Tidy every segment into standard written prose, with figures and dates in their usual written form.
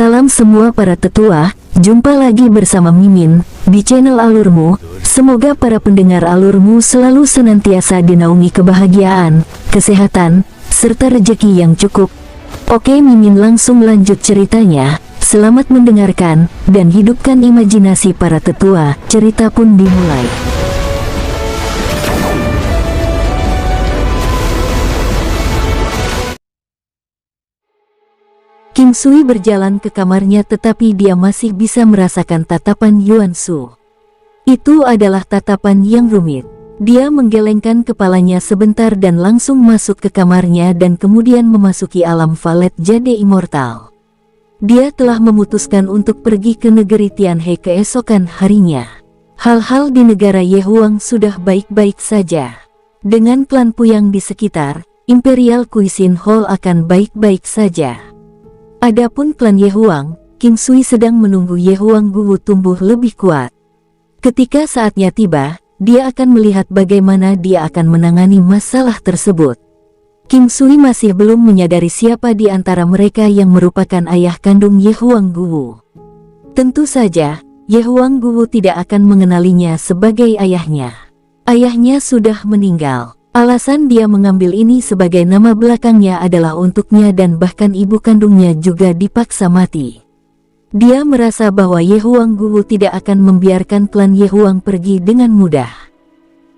Salam semua para tetua, jumpa lagi bersama Mimin di channel Alurmu. Semoga para pendengar Alurmu selalu senantiasa dinaungi kebahagiaan, kesehatan, serta rezeki yang cukup. Oke, Mimin langsung lanjut ceritanya. Selamat mendengarkan dan hidupkan imajinasi para tetua. Cerita pun dimulai. King Sui berjalan ke kamarnya, tetapi dia masih bisa merasakan tatapan Yuan Shu. Itu adalah tatapan yang rumit. Dia menggelengkan kepalanya sebentar dan langsung masuk ke kamarnya dan kemudian memasuki alam valet jade immortal. Dia telah memutuskan untuk pergi ke negeri Tianhe keesokan harinya. Hal-hal di negara Yehuang sudah baik-baik saja. Dengan klan Puyang di sekitar, Imperial Cuisine Hall akan baik-baik saja. Adapun klan Yehuang, King Sui sedang menunggu Yehuang Guwu tumbuh lebih kuat. Ketika saatnya tiba, dia akan melihat bagaimana dia akan menangani masalah tersebut. King Sui masih belum menyadari siapa di antara mereka yang merupakan ayah kandung Yehuang Guwu. Tentu saja, Yehuang Guwu tidak akan mengenalinya sebagai ayahnya. Ayahnya sudah meninggal. Alasan dia mengambil ini sebagai nama belakangnya adalah untuknya, dan bahkan ibu kandungnya juga dipaksa mati. Dia merasa bahwa Yehuang Guwu tidak akan membiarkan klan Yehuang pergi dengan mudah.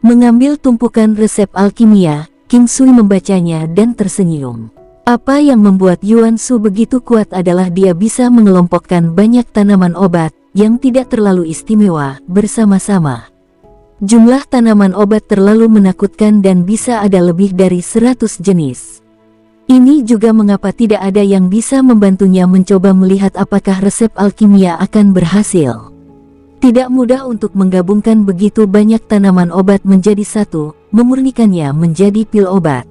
Mengambil tumpukan resep alkimia, King Sui membacanya dan tersenyum. Apa yang membuat Yuan Shu begitu kuat adalah dia bisa mengelompokkan banyak tanaman obat yang tidak terlalu istimewa bersama-sama. Jumlah tanaman obat terlalu menakutkan dan bisa ada lebih dari 100 jenis. Ini juga mengapa tidak ada yang bisa membantunya mencoba melihat apakah resep alkimia akan berhasil. Tidak mudah untuk menggabungkan begitu banyak tanaman obat menjadi satu, memurnikannya menjadi pil obat.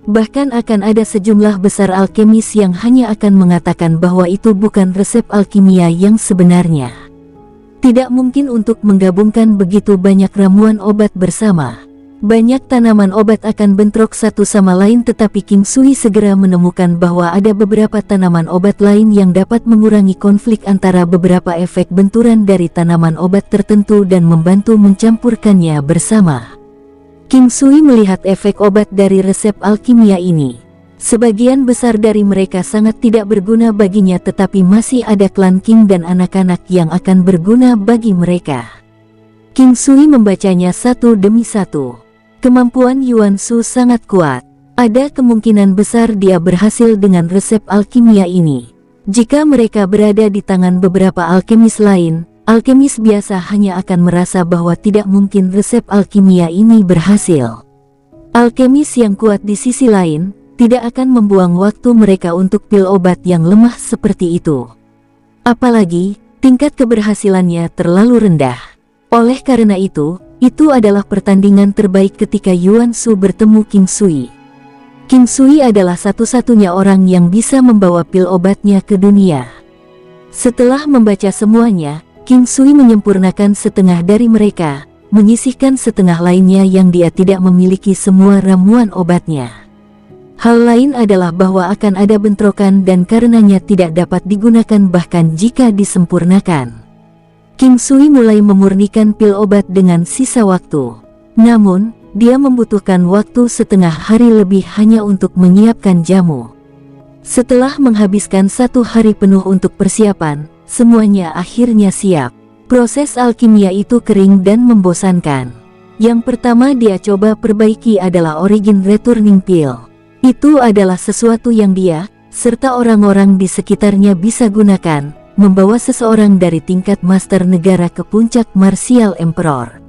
Bahkan akan ada sejumlah besar alkemis yang hanya akan mengatakan bahwa itu bukan resep alkimia yang sebenarnya. Tidak mungkin untuk menggabungkan begitu banyak ramuan obat bersama. Banyak tanaman obat akan bentrok satu sama lain, tetapi King Sui segera menemukan bahwa ada beberapa tanaman obat lain yang dapat mengurangi konflik antara beberapa efek benturan dari tanaman obat tertentu dan membantu mencampurkannya bersama. King Sui melihat efek obat dari resep alkimia ini. Sebagian besar dari mereka sangat tidak berguna baginya, tetapi masih ada klan King dan anak-anak yang akan berguna bagi mereka. King Sui membacanya satu demi satu. Kemampuan Yuan Shu sangat kuat. Ada kemungkinan besar dia berhasil dengan resep alkimia ini. Jika mereka berada di tangan beberapa alkemis lain, alkemis biasa hanya akan merasa bahwa tidak mungkin resep alkimia ini berhasil. Alkemis yang kuat di sisi lain tidak akan membuang waktu mereka untuk pil obat yang lemah seperti itu. Apalagi, tingkat keberhasilannya terlalu rendah. Oleh karena itu adalah pertandingan terbaik ketika Yuan Shu bertemu King Sui. King Sui adalah satu-satunya orang yang bisa membawa pil obatnya ke dunia. Setelah membaca semuanya, King Sui menyempurnakan setengah dari mereka, menyisihkan setengah lainnya yang dia tidak memiliki semua ramuan obatnya. Hal lain adalah bahwa akan ada bentrokan dan karenanya tidak dapat digunakan bahkan jika disempurnakan. King Sui mulai memurnikan pil obat dengan sisa waktu. Namun, dia membutuhkan waktu setengah hari lebih hanya untuk menyiapkan jamu. Setelah menghabiskan 1 hari penuh untuk persiapan, semuanya akhirnya siap. Proses alkimia itu kering dan membosankan. Yang pertama dia coba perbaiki adalah Origin Returning Pill. Itu adalah sesuatu yang dia, serta orang-orang di sekitarnya bisa gunakan, membawa seseorang dari tingkat master negara ke puncak Martial Emperor.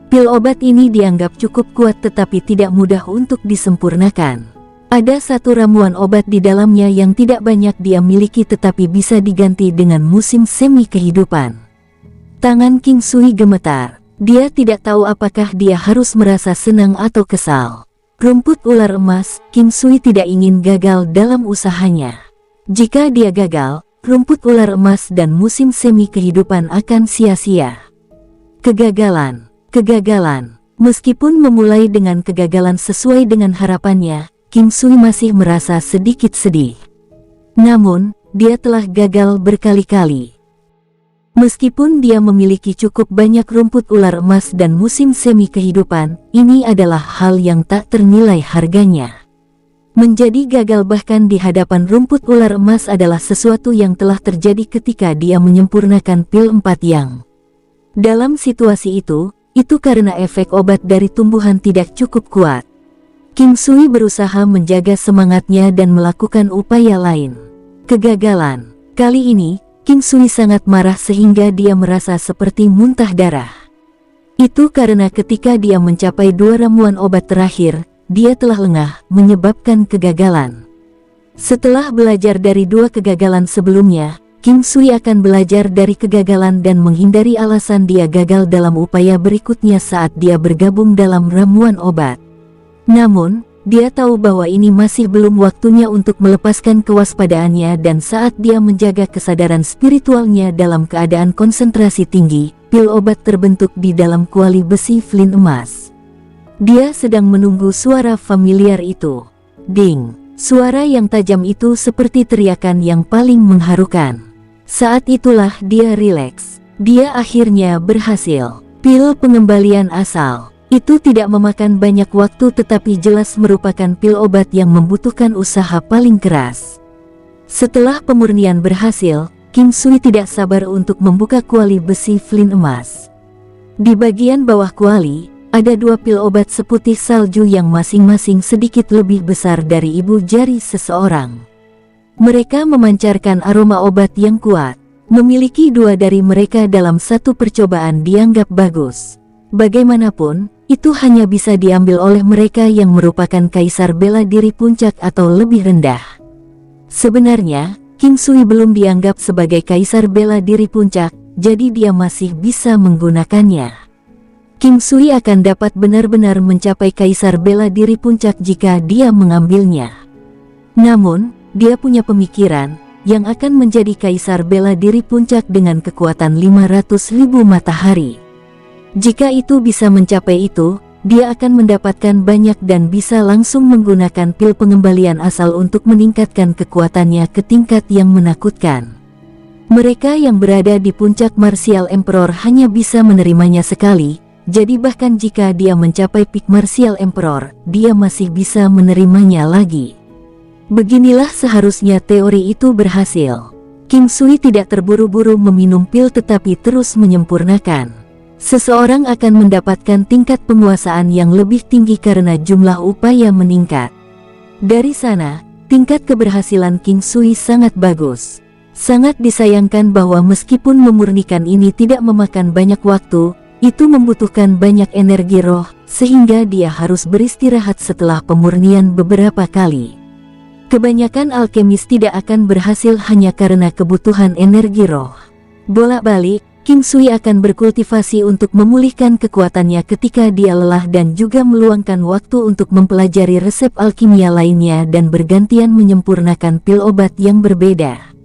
Pil obat ini dianggap cukup kuat tetapi tidak mudah untuk disempurnakan. Ada satu ramuan obat di dalamnya yang tidak banyak dia miliki tetapi bisa diganti dengan musim semi kehidupan. Tangan King Sui gemetar. Dia tidak tahu apakah dia harus merasa senang atau kesal. Rumput ular emas, King Sui tidak ingin gagal dalam usahanya. Jika dia gagal, rumput ular emas dan musim semi kehidupan akan sia-sia. Kegagalan. Meskipun memulai dengan kegagalan sesuai dengan harapannya, King Sui masih merasa sedikit sedih. Namun, dia telah gagal berkali-kali. Meskipun dia memiliki cukup banyak rumput ular emas dan musim semi kehidupan, ini adalah hal yang tak ternilai harganya. Menjadi gagal bahkan di hadapan rumput ular emas adalah sesuatu yang telah terjadi ketika dia menyempurnakan pil 4 yang. Dalam situasi itu karena efek obat dari tumbuhan tidak cukup kuat. King Sui berusaha menjaga semangatnya dan melakukan upaya lain. Kegagalan. Kali ini, King Sui sangat marah sehingga dia merasa seperti muntah darah. Itu karena ketika dia mencapai 2 ramuan obat terakhir, dia telah lengah, menyebabkan kegagalan. Setelah belajar dari 2 kegagalan sebelumnya, King Sui akan belajar dari kegagalan dan menghindari alasan dia gagal dalam upaya berikutnya saat dia bergabung dalam ramuan obat. Namun, dia tahu bahwa ini masih belum waktunya untuk melepaskan kewaspadaannya dan saat dia menjaga kesadaran spiritualnya dalam keadaan konsentrasi tinggi, pil obat terbentuk di dalam kuali besi flint emas. Dia sedang menunggu suara familiar itu. Ding! Suara yang tajam itu seperti teriakan yang paling mengharukan. Saat itulah dia rileks. Dia akhirnya berhasil. Pil pengembalian asal. Itu tidak memakan banyak waktu tetapi jelas merupakan pil obat yang membutuhkan usaha paling keras. Setelah pemurnian berhasil, King Sui tidak sabar untuk membuka kuali besi flint emas. Di bagian bawah kuali, ada 2 pil obat seputih salju yang masing-masing sedikit lebih besar dari ibu jari seseorang. Mereka memancarkan aroma obat yang kuat. Memiliki 2 dari mereka dalam satu percobaan dianggap bagus. Bagaimanapun, itu hanya bisa diambil oleh mereka yang merupakan kaisar bela diri puncak atau lebih rendah. Sebenarnya, King Sui belum dianggap sebagai kaisar bela diri puncak, jadi dia masih bisa menggunakannya. King Sui akan dapat benar-benar mencapai kaisar bela diri puncak jika dia mengambilnya. Namun, dia punya pemikiran yang akan menjadi kaisar bela diri puncak dengan kekuatan 500.000 matahari. Jika itu bisa mencapai itu, dia akan mendapatkan banyak dan bisa langsung menggunakan pil pengembalian asal untuk meningkatkan kekuatannya ke tingkat yang menakutkan. Mereka yang berada di puncak Martial Emperor hanya bisa menerimanya sekali, jadi bahkan jika dia mencapai peak Martial Emperor, dia masih bisa menerimanya lagi. Beginilah seharusnya teori itu berhasil. King Sui tidak terburu-buru meminum pil tetapi terus menyempurnakan. Seseorang akan mendapatkan tingkat penguasaan yang lebih tinggi karena jumlah upaya meningkat. Dari sana, tingkat keberhasilan King Sui sangat bagus. Sangat disayangkan bahwa meskipun memurnikan ini tidak memakan banyak waktu, itu membutuhkan banyak energi roh, sehingga dia harus beristirahat setelah pemurnian beberapa kali. Kebanyakan alkemis tidak akan berhasil hanya karena kebutuhan energi roh. Bolak-balik, King Sui akan berkultivasi untuk memulihkan kekuatannya ketika dia lelah dan juga meluangkan waktu untuk mempelajari resep alkimia lainnya dan bergantian menyempurnakan pil obat yang berbeda.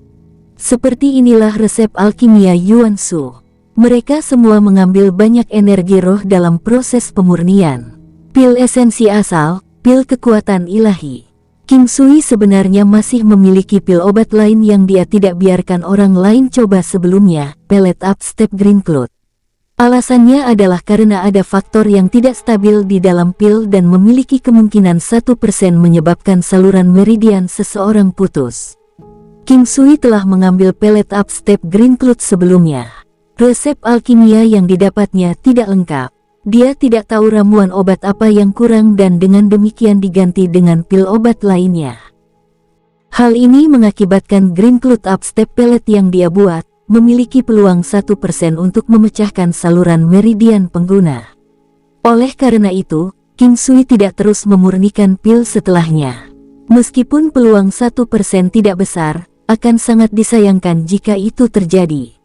Seperti inilah resep alkimia Yuan Shu. Mereka semua mengambil banyak energi roh dalam proses pemurnian. Pil esensi asal, pil kekuatan ilahi. King Sui sebenarnya masih memiliki pil obat lain yang dia tidak biarkan orang lain coba sebelumnya, Pellet Up Step Green Cloud. Alasannya adalah karena ada faktor yang tidak stabil di dalam pil dan memiliki kemungkinan 1% menyebabkan saluran meridian seseorang putus. King Sui telah mengambil Pellet Up Step Green Cloud sebelumnya. Resep alkimia yang didapatnya tidak lengkap. Dia tidak tahu ramuan obat apa yang kurang dan dengan demikian diganti dengan pil obat lainnya. Hal ini mengakibatkan Green Cloud Upstep Pellet yang dia buat, memiliki peluang 1% untuk memecahkan saluran meridian pengguna. Oleh karena itu, King Sui tidak terus memurnikan pil setelahnya. Meskipun peluang 1% tidak besar, akan sangat disayangkan jika itu terjadi.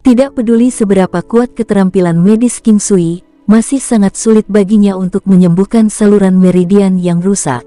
Tidak peduli seberapa kuat keterampilan medis King Sui, masih sangat sulit baginya untuk menyembuhkan saluran meridian yang rusak.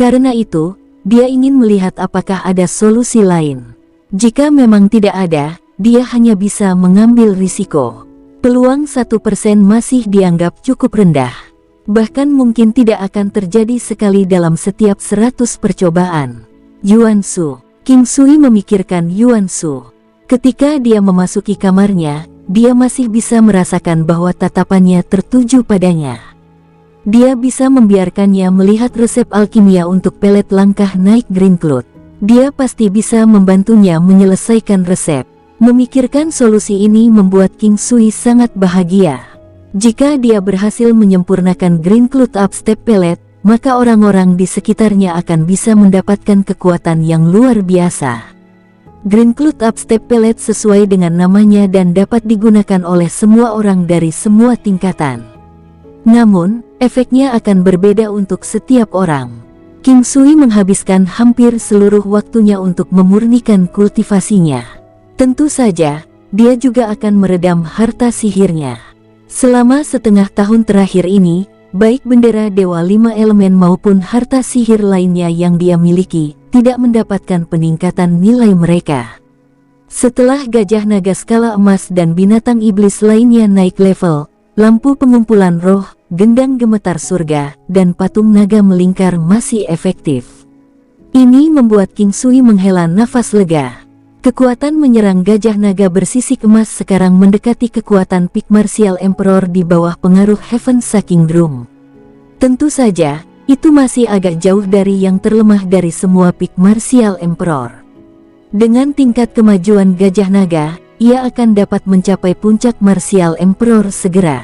Karena itu, dia ingin melihat apakah ada solusi lain. Jika memang tidak ada, dia hanya bisa mengambil risiko. Peluang 1% masih dianggap cukup rendah. Bahkan mungkin tidak akan terjadi sekali dalam setiap 100 percobaan. Yuan Shu, King Sui memikirkan Yuan Shu. Ketika dia memasuki kamarnya, dia masih bisa merasakan bahwa tatapannya tertuju padanya. Dia bisa membiarkannya melihat resep alkimia untuk pelet langkah naik Green Cloud. Dia pasti bisa membantunya menyelesaikan resep. Memikirkan solusi ini membuat King Sui sangat bahagia. Jika dia berhasil menyempurnakan Green Cloud Upstep Pelet, maka orang-orang di sekitarnya akan bisa mendapatkan kekuatan yang luar biasa. Green Cloud Upstep Pelet sesuai dengan namanya dan dapat digunakan oleh semua orang dari semua tingkatan. Namun, efeknya akan berbeda untuk setiap orang. King Sui menghabiskan hampir seluruh waktunya untuk memurnikan kultivasinya. Tentu saja, dia juga akan meredam harta sihirnya. Selama setengah tahun terakhir ini, baik bendera Dewa 5 Elemen maupun harta sihir lainnya yang dia miliki, tidak mendapatkan peningkatan nilai mereka. Setelah gajah naga skala emas dan binatang iblis lainnya naik level, lampu pengumpulan roh, gendang gemetar surga, dan patung naga melingkar masih efektif. Ini membuat King Sui menghela nafas lega. Kekuatan menyerang gajah naga bersisik emas sekarang mendekati kekuatan Peak Martial Emperor di bawah pengaruh Heaven Shaking Drum. Tentu saja, itu masih agak jauh dari yang terlemah dari semua Peak Martial Emperor. Dengan tingkat kemajuan gajah naga, ia akan dapat mencapai puncak Martial Emperor segera.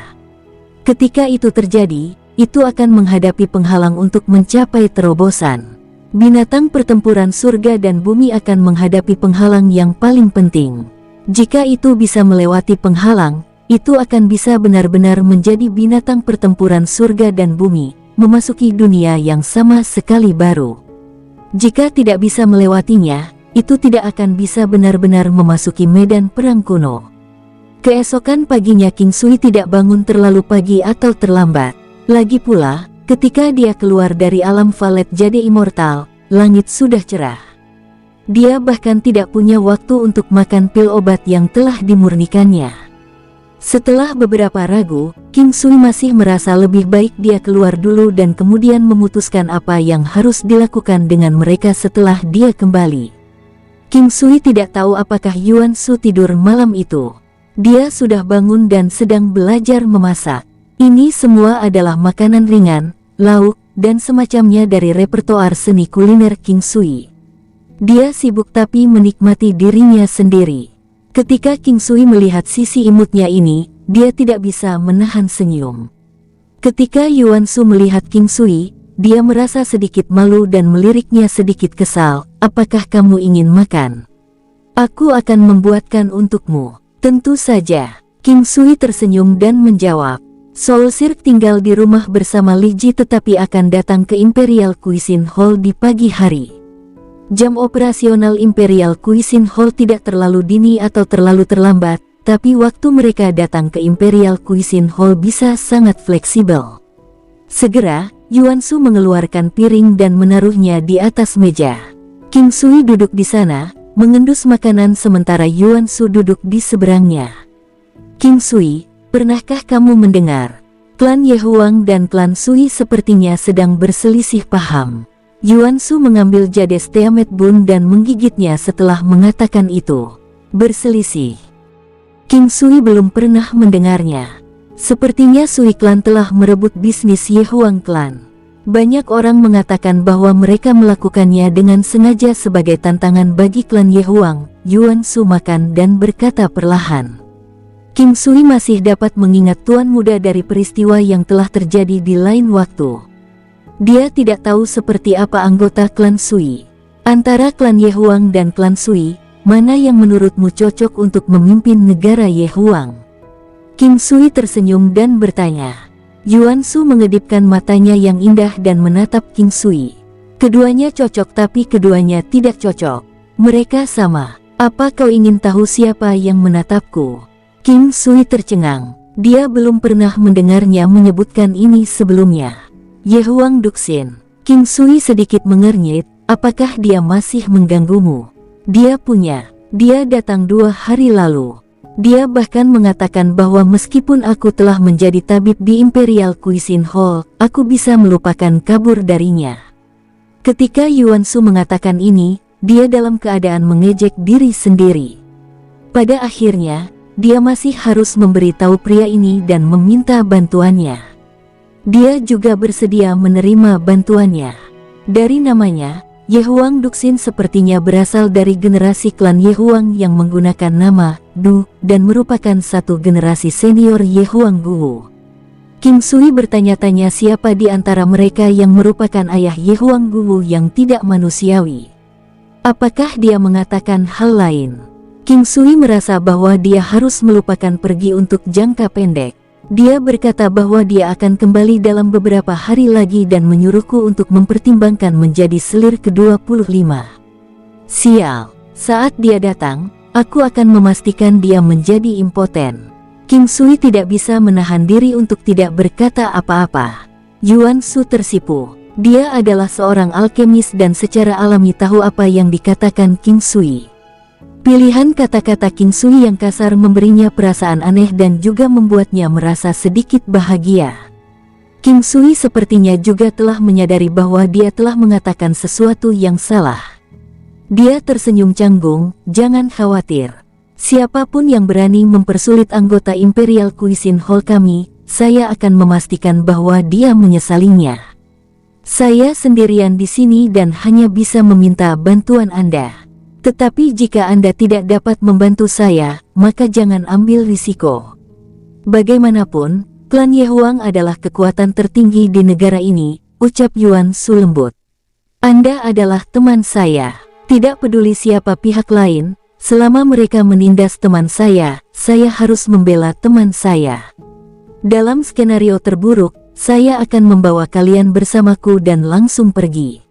Ketika itu terjadi, itu akan menghadapi penghalang untuk mencapai terobosan. Binatang pertempuran surga dan bumi akan menghadapi penghalang yang paling penting. Jika itu bisa melewati penghalang, itu akan bisa benar-benar menjadi binatang pertempuran surga dan bumi, memasuki dunia yang sama sekali baru. Jika tidak bisa melewatinya, itu tidak akan bisa benar-benar memasuki medan perang kuno. Keesokan paginya King Sui tidak bangun terlalu pagi atau terlambat. Lagi pula, ketika dia keluar dari alam Valet Jade Immortal, langit sudah cerah. Dia bahkan tidak punya waktu untuk makan pil obat yang telah dimurnikannya. Setelah beberapa ragu, King Sui masih merasa lebih baik dia keluar dulu dan kemudian memutuskan apa yang harus dilakukan dengan mereka setelah dia kembali. King Sui tidak tahu apakah Yuan Shu tidur malam itu. Dia sudah bangun dan sedang belajar memasak. Ini semua adalah makanan ringan, lauk, dan semacamnya dari repertoar seni kuliner King Sui. Dia sibuk tapi menikmati dirinya sendiri. Ketika King Sui melihat sisi imutnya ini, dia tidak bisa menahan senyum. Ketika Yuan Shu melihat King Sui, dia merasa sedikit malu dan meliriknya sedikit kesal. Apakah kamu ingin makan? Aku akan membuatkan untukmu. Tentu saja. King Sui tersenyum dan menjawab. Soul Sirk tinggal di rumah bersama Li Ji tetapi akan datang ke Imperial Cuisine Hall di pagi hari. Jam operasional Imperial Cuisine Hall tidak terlalu dini atau terlalu terlambat, tapi waktu mereka datang ke Imperial Cuisine Hall bisa sangat fleksibel. Segera, Yuan Shu mengeluarkan piring dan menaruhnya di atas meja. King Sui duduk di sana, mengendus makanan sementara Yuan Shu duduk di seberangnya. King Sui, pernahkah kamu mendengar? Klan Ye Huang dan klan Sui sepertinya sedang berselisih paham. Yuan Shu mengambil jades Tiamat Bun dan menggigitnya setelah mengatakan itu. Berselisih. King Sui belum pernah mendengarnya. Sepertinya Sui Klan telah merebut bisnis Ye Huang Klan. Banyak orang mengatakan bahwa mereka melakukannya dengan sengaja sebagai tantangan bagi klan Ye Huang. Yuan Shu makan dan berkata perlahan. King Sui masih dapat mengingat tuan muda dari peristiwa yang telah terjadi di lain waktu. Dia tidak tahu seperti apa anggota klan Sui. Antara klan Ye Huang dan klan Sui, mana yang menurutmu cocok untuk memimpin negara Ye Huang? King Sui tersenyum dan bertanya. Yuan Shu mengedipkan matanya yang indah dan menatap King Sui. Keduanya cocok tapi keduanya tidak cocok. Mereka sama. Apa kau ingin tahu siapa yang menatapku? King Sui tercengang. Dia belum pernah mendengarnya menyebutkan ini sebelumnya. Ye Huang Duxin. King Sui sedikit mengernyit. Apakah dia masih mengganggumu? Dia punya. Dia datang 2 hari lalu. Dia bahkan mengatakan bahwa meskipun aku telah menjadi tabib di Imperial Cuisine Hall, aku bisa melupakan kabur darinya. Ketika Yuan Shu mengatakan ini, dia dalam keadaan mengejek diri sendiri. Pada akhirnya, dia masih harus memberitahu pria ini dan meminta bantuannya. Dia juga bersedia menerima bantuannya. Dari namanya, Ye Huang Duxin sepertinya berasal dari generasi klan Ye Huang yang menggunakan nama Du dan merupakan satu generasi senior Ye Huang Guwu. King Sui bertanya-tanya siapa di antara mereka yang merupakan ayah Ye Huang Guwu yang tidak manusiawi. Apakah dia mengatakan hal lain? King Sui merasa bahwa dia harus melupakan pergi untuk jangka pendek. Dia berkata bahwa dia akan kembali dalam beberapa hari lagi dan menyuruhku untuk mempertimbangkan menjadi selir ke-25. Sial, saat dia datang, aku akan memastikan dia menjadi impoten. King Sui tidak bisa menahan diri untuk tidak berkata apa-apa. Yuan Shu tersipu. Dia adalah seorang alkemis dan secara alami tahu apa yang dikatakan King Sui. Pilihan kata-kata King Sui yang kasar memberinya perasaan aneh dan juga membuatnya merasa sedikit bahagia. King Sui sepertinya juga telah menyadari bahwa dia telah mengatakan sesuatu yang salah. Dia tersenyum canggung, jangan khawatir. Siapapun yang berani mempersulit anggota Imperial Cuisine Hall kami, saya akan memastikan bahwa dia menyesalinya. Saya sendirian di sini dan hanya bisa meminta bantuan Anda. Tetapi jika Anda tidak dapat membantu saya, maka jangan ambil risiko. Bagaimanapun, klan Ye Huang adalah kekuatan tertinggi di negara ini, ucap Yuan Shu lembut. Anda adalah teman saya. Tidak peduli siapa pihak lain, selama mereka menindas teman saya harus membela teman saya. Dalam skenario terburuk, saya akan membawa kalian bersamaku dan langsung pergi.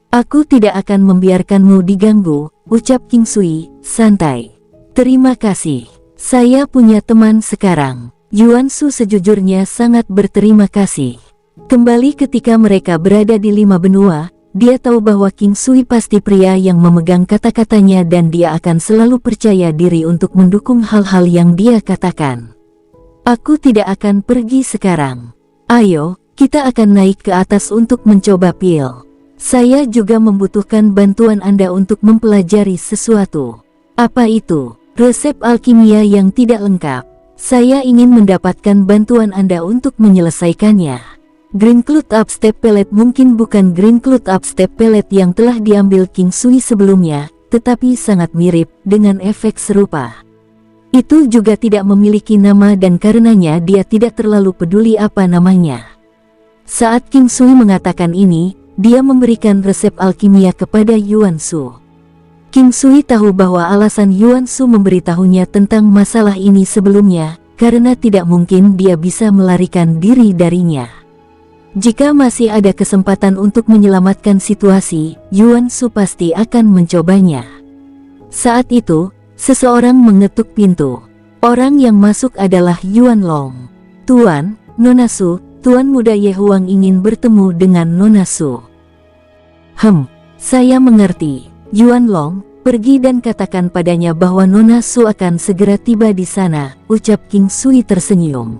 Aku tidak akan membiarkanmu diganggu, ucap King Sui, santai. Terima kasih. Saya punya teman sekarang. Yuan Shu sejujurnya sangat berterima kasih. Kembali ketika mereka berada di 5 benua, dia tahu bahwa King Sui pasti pria yang memegang kata-katanya dan dia akan selalu percaya diri untuk mendukung hal-hal yang dia katakan. Aku tidak akan pergi sekarang. Ayo, kita akan naik ke atas untuk mencoba pil. Saya juga membutuhkan bantuan Anda untuk mempelajari sesuatu. Apa itu? Resep alkimia yang tidak lengkap. Saya ingin mendapatkan bantuan Anda untuk menyelesaikannya. Green Cloud Upstep Pellet mungkin bukan Green Cloud Upstep Pellet yang telah diambil King Sui sebelumnya, tetapi sangat mirip, dengan efek serupa. Itu juga tidak memiliki nama dan karenanya dia tidak terlalu peduli apa namanya. Saat King Sui mengatakan ini, dia memberikan resep alkimia kepada Yuan Shu. King Sui tahu bahwa alasan Yuan Shu memberitahunya tentang masalah ini sebelumnya, karena tidak mungkin dia bisa melarikan diri darinya. Jika masih ada kesempatan untuk menyelamatkan situasi, Yuan Shu pasti akan mencobanya. Saat itu, seseorang mengetuk pintu. Orang yang masuk adalah Yuan Long. Tuan, Nona Shu, Tuan Muda Ye Huang ingin bertemu dengan Nona Shu. Saya mengerti. Yuan Long, pergi dan katakan padanya bahwa Nona Shu akan segera tiba di sana, ucap King Sui tersenyum.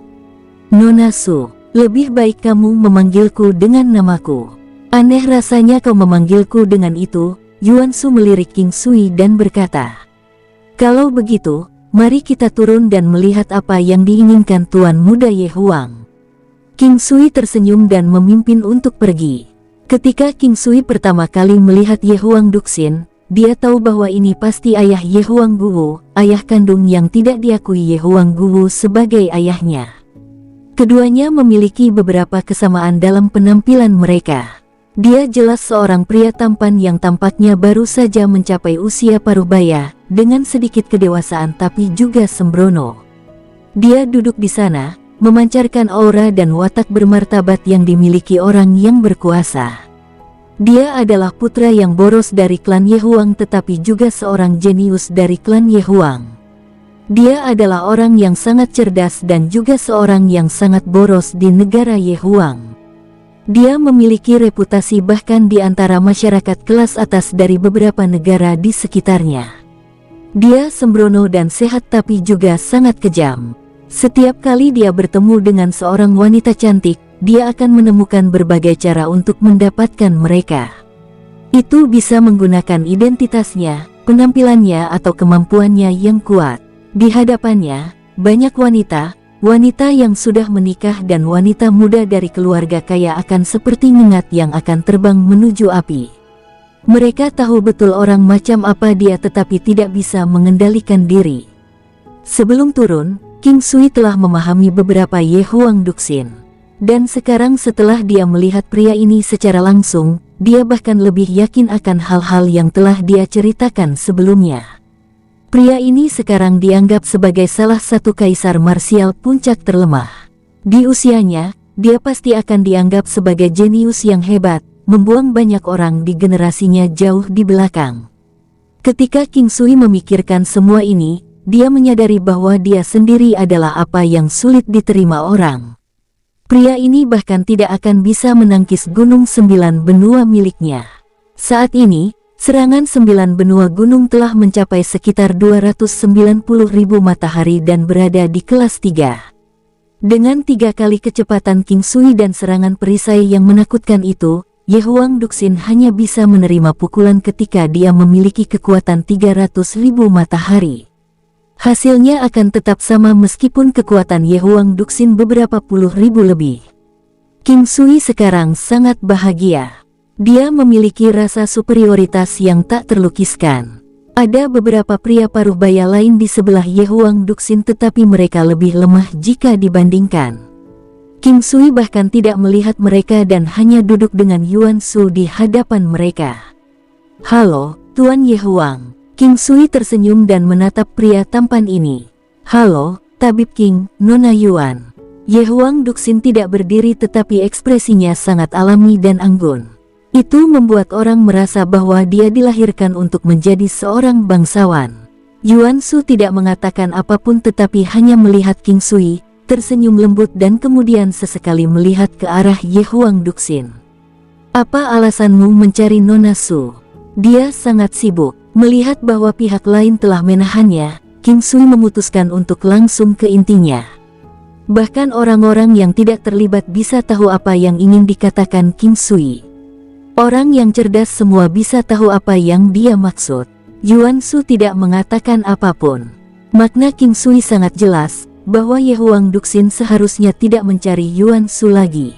Nona Shu, lebih baik kamu memanggilku dengan namaku. Aneh rasanya kau memanggilku dengan itu, Yuan Shu melirik King Sui dan berkata. Kalau begitu, mari kita turun dan melihat apa yang diinginkan Tuan Muda Ye Huang. King Sui tersenyum dan memimpin untuk pergi. Ketika King Sui pertama kali melihat Ye Huang Duxin, dia tahu bahwa ini pasti ayah Ye Huang Guwu, ayah kandung yang tidak diakui Ye Huang Guwu sebagai ayahnya. Keduanya memiliki beberapa kesamaan dalam penampilan mereka. Dia jelas seorang pria tampan yang tampaknya baru saja mencapai usia paruh-baya, dengan sedikit kedewasaan tapi juga sembrono. Dia duduk di sana, memancarkan aura dan watak bermartabat yang dimiliki orang yang berkuasa. Dia adalah putra yang boros dari klan Ye Huang tetapi juga seorang jenius dari klan Ye Huang. Dia adalah orang yang sangat cerdas dan juga seorang yang sangat boros di negara Ye Huang. Dia memiliki reputasi bahkan di antara masyarakat kelas atas dari beberapa negara di sekitarnya. Dia sembrono dan sehat tapi juga sangat kejam. Setiap kali dia bertemu dengan seorang wanita cantik, dia akan menemukan berbagai cara untuk mendapatkan mereka. Itu bisa menggunakan identitasnya, penampilannya atau kemampuannya yang kuat. Di hadapannya, banyak wanita yang sudah menikah dan wanita muda dari keluarga kaya akan seperti ngengat yang akan terbang menuju api. Mereka tahu betul orang macam apa dia tetapi tidak bisa mengendalikan diri. Sebelum turun, King Sui telah memahami beberapa Ye Huang Duxin. Dan sekarang setelah dia melihat pria ini secara langsung, dia bahkan lebih yakin akan hal-hal yang telah dia ceritakan sebelumnya. Pria ini sekarang dianggap sebagai salah satu kaisar marsial puncak terlemah. Di usianya, dia pasti akan dianggap sebagai jenius yang hebat, membuang banyak orang di generasinya jauh di belakang. Ketika King Sui memikirkan semua ini, dia menyadari bahwa dia sendiri adalah apa yang sulit diterima orang. Pria ini bahkan tidak akan bisa menangkis Gunung 9 Benua miliknya. Saat ini, serangan 9 benua gunung telah mencapai sekitar 290.000 matahari dan berada di kelas 3. Dengan 3 kali kecepatan King Sui dan serangan perisai yang menakutkan itu, Ye Huang Duxin hanya bisa menerima pukulan ketika dia memiliki kekuatan 300.000 matahari. Hasilnya akan tetap sama meskipun kekuatan Ye Huang Duxin beberapa puluh ribu lebih. King Sui sekarang sangat bahagia. Dia memiliki rasa superioritas yang tak terlukiskan. Ada beberapa pria paruh baya lain di sebelah Ye Huang Duxin tetapi mereka lebih lemah jika dibandingkan. King Sui bahkan tidak melihat mereka dan hanya duduk dengan Yuan Shu di hadapan mereka. "Halo, Tuan Ye Huang." King Sui tersenyum dan menatap pria tampan ini. "Halo, Tabib King, Nona Yuan." Ye Huang Duxin tidak berdiri tetapi ekspresinya sangat alami dan anggun. Itu membuat orang merasa bahwa dia dilahirkan untuk menjadi seorang bangsawan. Yuan Shu tidak mengatakan apapun tetapi hanya melihat King Sui, tersenyum lembut dan kemudian sesekali melihat ke arah Ye Huang Duxin. "Apa alasanmu mencari Nona Shu?" Dia sangat sibuk. Melihat bahwa pihak lain telah menahannya, King Sui memutuskan untuk langsung ke intinya. Bahkan orang-orang yang tidak terlibat bisa tahu apa yang ingin dikatakan King Sui. Orang yang cerdas semua bisa tahu apa yang dia maksud. Yuan Shu tidak mengatakan apapun. Makna King Sui sangat jelas, bahwa Ye Huang Duxin seharusnya tidak mencari Yuan Shu lagi.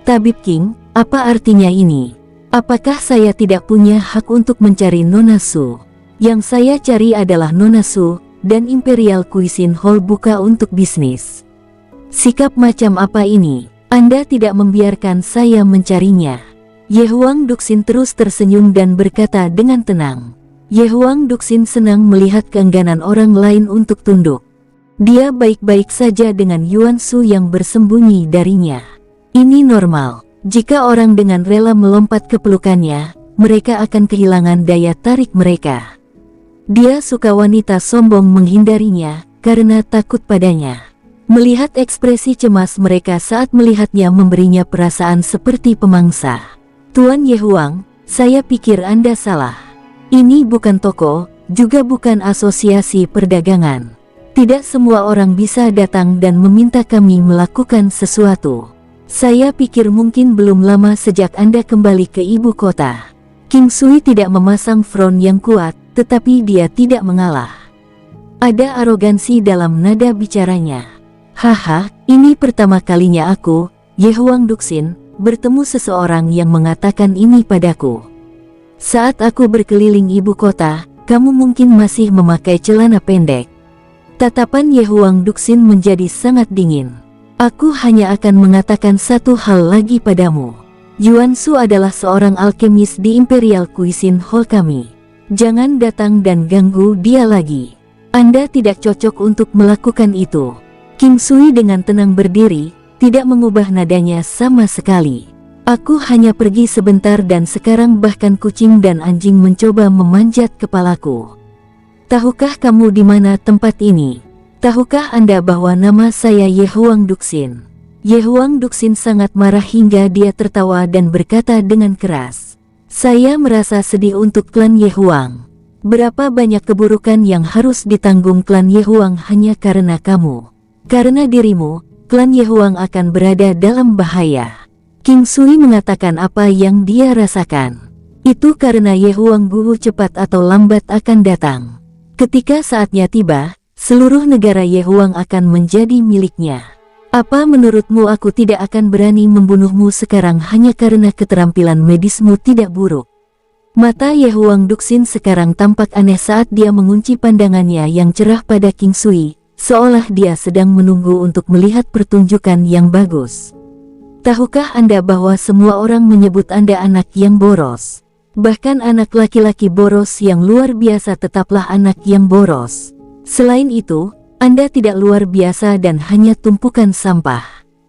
"Tabib King, apa artinya ini? Apakah saya tidak punya hak untuk mencari Nona Shu? Yang saya cari adalah Nona Shu, dan Imperial Cuisine Hall buka untuk bisnis. Sikap macam apa ini? Anda tidak membiarkan saya mencarinya." Ye Huang Duxin terus tersenyum dan berkata dengan tenang. Ye Huang Duxin senang melihat keengganan orang lain untuk tunduk. Dia baik-baik saja dengan Yuan Shu yang bersembunyi darinya. Ini normal. Jika orang dengan rela melompat ke pelukannya, mereka akan kehilangan daya tarik mereka. Dia suka wanita sombong menghindarinya, karena takut padanya. Melihat ekspresi cemas mereka saat melihatnya memberinya perasaan seperti pemangsa. "Tuan Ye Huang, saya pikir Anda salah. Ini bukan toko, juga bukan asosiasi perdagangan. Tidak semua orang bisa datang dan meminta kami melakukan sesuatu. Saya pikir mungkin belum lama sejak Anda kembali ke ibu kota." King Sui tidak memasang front yang kuat, tetapi dia tidak mengalah. Ada arogansi dalam nada bicaranya. "Haha, ini pertama kalinya aku, Ye Huang Duxin, bertemu seseorang yang mengatakan ini padaku. Saat aku berkeliling ibu kota, kamu mungkin masih memakai celana pendek." Tatapan Ye Huang Duxin menjadi sangat dingin. "Aku hanya akan mengatakan satu hal lagi padamu. Yuan Shu adalah seorang alkemis di Imperial Cuisine Hall kami. Jangan datang dan ganggu dia lagi. Anda tidak cocok untuk melakukan itu." King Sui dengan tenang berdiri, tidak mengubah nadanya sama sekali. "Aku hanya pergi sebentar dan sekarang bahkan kucing dan anjing mencoba memanjat kepalaku. Tahukah kamu di mana tempat ini? Tahukah Anda bahwa nama saya Ye Huang Duxin?" Ye Huang Duxin sangat marah hingga dia tertawa dan berkata dengan keras, "Saya merasa sedih untuk klan Ye Huang. Berapa banyak keburukan yang harus ditanggung klan Ye Huang hanya karena kamu. Karena dirimu, klan Ye Huang akan berada dalam bahaya." King Sui mengatakan apa yang dia rasakan. Itu karena Ye Huangguo cepat atau lambat akan datang. Ketika saatnya tiba, seluruh negara Ye Huang akan menjadi miliknya. Apa menurutmu aku tidak akan berani membunuhmu sekarang hanya karena keterampilan medismu tidak buruk? Mata Ye Huang Duxin sekarang tampak aneh saat dia mengunci pandangannya yang cerah pada King Sui, seolah dia sedang menunggu untuk melihat pertunjukan yang bagus. Tahukah Anda bahwa semua orang menyebut Anda anak yang boros? Bahkan anak laki-laki boros yang luar biasa tetaplah anak yang boros. Selain itu, Anda tidak luar biasa dan hanya tumpukan sampah.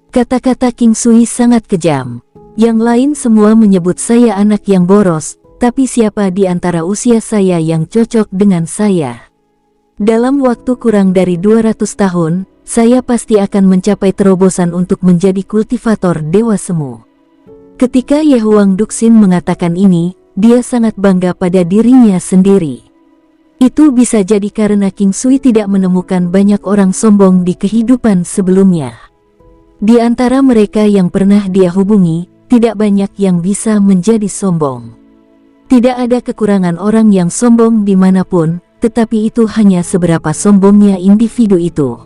Kata-kata King Sui sangat kejam. Yang lain semua menyebut saya anak yang boros, tapi siapa di antara usia saya yang cocok dengan saya? Dalam waktu kurang dari 200 tahun, saya pasti akan mencapai terobosan untuk menjadi kultivator Dewa Semu. Ketika Ye Huang Duxin mengatakan ini, dia sangat bangga pada dirinya sendiri. Itu bisa jadi karena King Sui tidak menemukan banyak orang sombong di kehidupan sebelumnya. Di antara mereka yang pernah dia hubungi, tidak banyak yang bisa menjadi sombong. Tidak ada kekurangan orang yang sombong dimanapun, tetapi itu hanya seberapa sombongnya individu itu.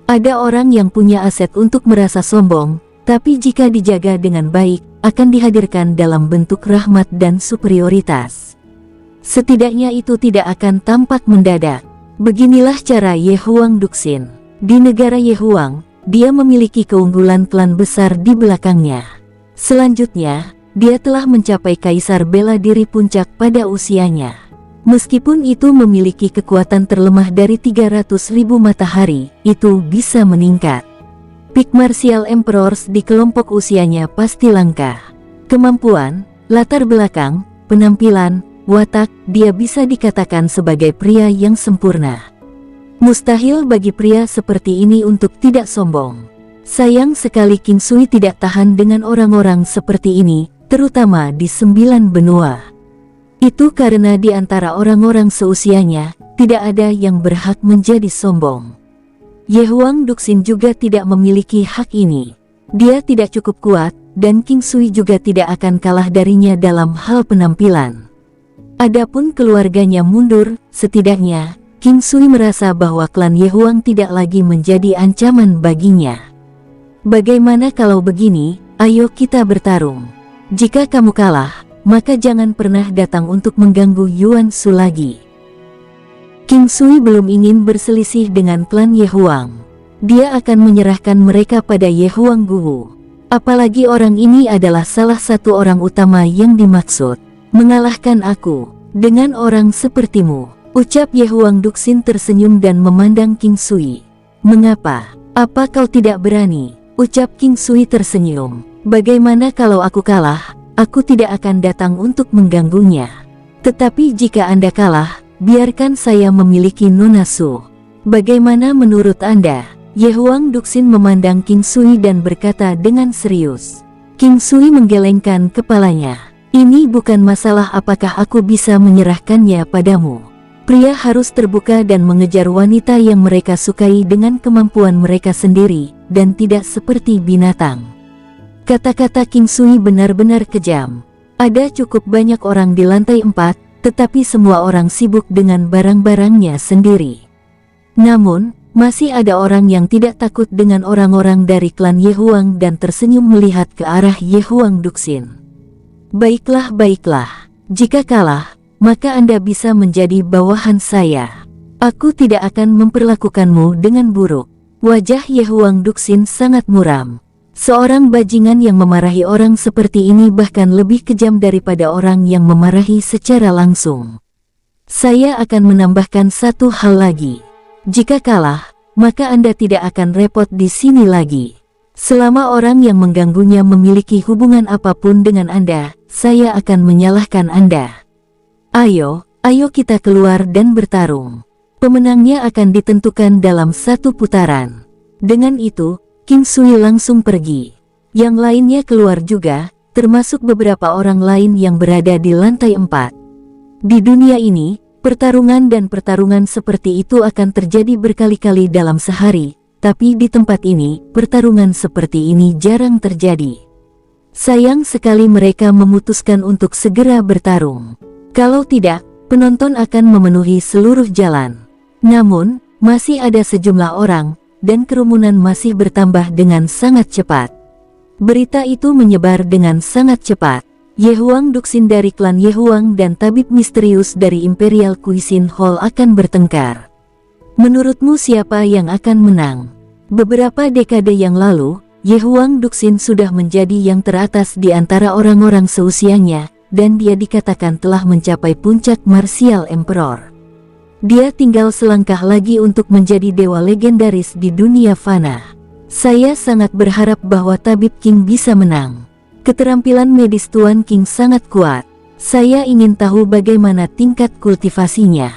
Ada orang yang punya aset untuk merasa sombong, tapi jika dijaga dengan baik, akan dihadirkan dalam bentuk rahmat dan superioritas. Setidaknya itu tidak akan tampak mendadak. Beginilah cara Ye Huang Duxin. Di negara Ye Huang, dia memiliki keunggulan klan besar di belakangnya. Selanjutnya, dia telah mencapai kaisar bela diri puncak pada usianya. Meskipun itu memiliki kekuatan terlemah dari 300.000 matahari, itu bisa meningkat. Peak Martial Emperors di kelompok usianya pasti langka. Kemampuan, latar belakang, penampilan, watak, dia bisa dikatakan sebagai pria yang sempurna. Mustahil bagi pria seperti ini untuk tidak sombong. Sayang sekali King Sui tidak tahan dengan orang-orang seperti ini, terutama di 9 benua. Itu karena di antara orang-orang seusianya, tidak ada yang berhak menjadi sombong. Ye Huang Duxin juga tidak memiliki hak ini. Dia tidak cukup kuat, dan King Sui juga tidak akan kalah darinya dalam hal penampilan. Adapun keluarganya mundur, setidaknya, King Sui merasa bahwa klan Ye Huang tidak lagi menjadi ancaman baginya. Bagaimana kalau begini, ayo kita bertarung. Jika kamu kalah, maka jangan pernah datang untuk mengganggu Yuan Shu lagi. King Sui belum ingin berselisih dengan klan Ye Huang. Dia akan menyerahkan mereka pada Ye Huangguo. Apalagi orang ini adalah salah satu orang utama yang dimaksud. Mengalahkan aku, dengan orang sepertimu, ucap Ye Huang Duxin tersenyum dan memandang King Sui. Mengapa? Apa kau tidak berani? Ucap King Sui tersenyum. Bagaimana kalau aku kalah? Aku tidak akan datang untuk mengganggunya. Tetapi jika Anda kalah, biarkan saya memiliki Nona Su. Bagaimana menurut Anda? Ye Huang Duxin memandang King Sui dan berkata dengan serius. King Sui menggelengkan kepalanya. Ini bukan masalah apakah aku bisa menyerahkannya padamu. Pria harus terbuka dan mengejar wanita yang mereka sukai dengan kemampuan mereka sendiri, dan tidak seperti binatang. Kata-kata King Sui benar-benar kejam. Ada cukup banyak orang di lantai 4, tetapi semua orang sibuk dengan barang-barangnya sendiri. Namun, masih ada orang yang tidak takut dengan orang-orang dari klan Ye Huang dan tersenyum melihat ke arah Ye Huang Duxin. Baiklah, baiklah. Jika kalah, maka Anda bisa menjadi bawahan saya. Aku tidak akan memperlakukanmu dengan buruk. Wajah Ye Huang Duxin sangat muram. Seorang bajingan yang memarahi orang seperti ini bahkan lebih kejam daripada orang yang memarahi secara langsung. Saya akan menambahkan satu hal lagi. Jika kalah, maka Anda tidak akan repot di sini lagi. Selama orang yang mengganggunya memiliki hubungan apapun dengan Anda, saya akan menyalahkan Anda. Ayo kita keluar dan bertarung. Pemenangnya akan ditentukan dalam satu putaran. Dengan itu, King Sui langsung pergi. Yang lainnya keluar juga, termasuk beberapa orang lain yang berada di lantai 4. Di dunia ini, pertarungan dan pertarungan seperti itu akan terjadi berkali-kali dalam sehari. Tapi di tempat ini, pertarungan seperti ini jarang terjadi. Sayang sekali mereka memutuskan untuk segera bertarung. Kalau tidak, penonton akan memenuhi seluruh jalan. Namun, masih ada sejumlah orang, dan kerumunan masih bertambah dengan sangat cepat. Berita itu menyebar dengan sangat cepat. Yehuang Duxin dari klan Yehuang dan tabib misterius dari Imperial Cuisine Hall akan bertengkar. Menurutmu siapa yang akan menang? Beberapa dekade yang lalu, Yehuang Duxin sudah menjadi yang teratas di antara orang-orang seusianya, dan dia dikatakan telah mencapai puncak martial emperor. Dia tinggal selangkah lagi untuk menjadi dewa legendaris di dunia fana. Saya sangat berharap bahwa Tabib King bisa menang. Keterampilan medis Tuan King sangat kuat. Saya ingin tahu bagaimana tingkat kultivasinya.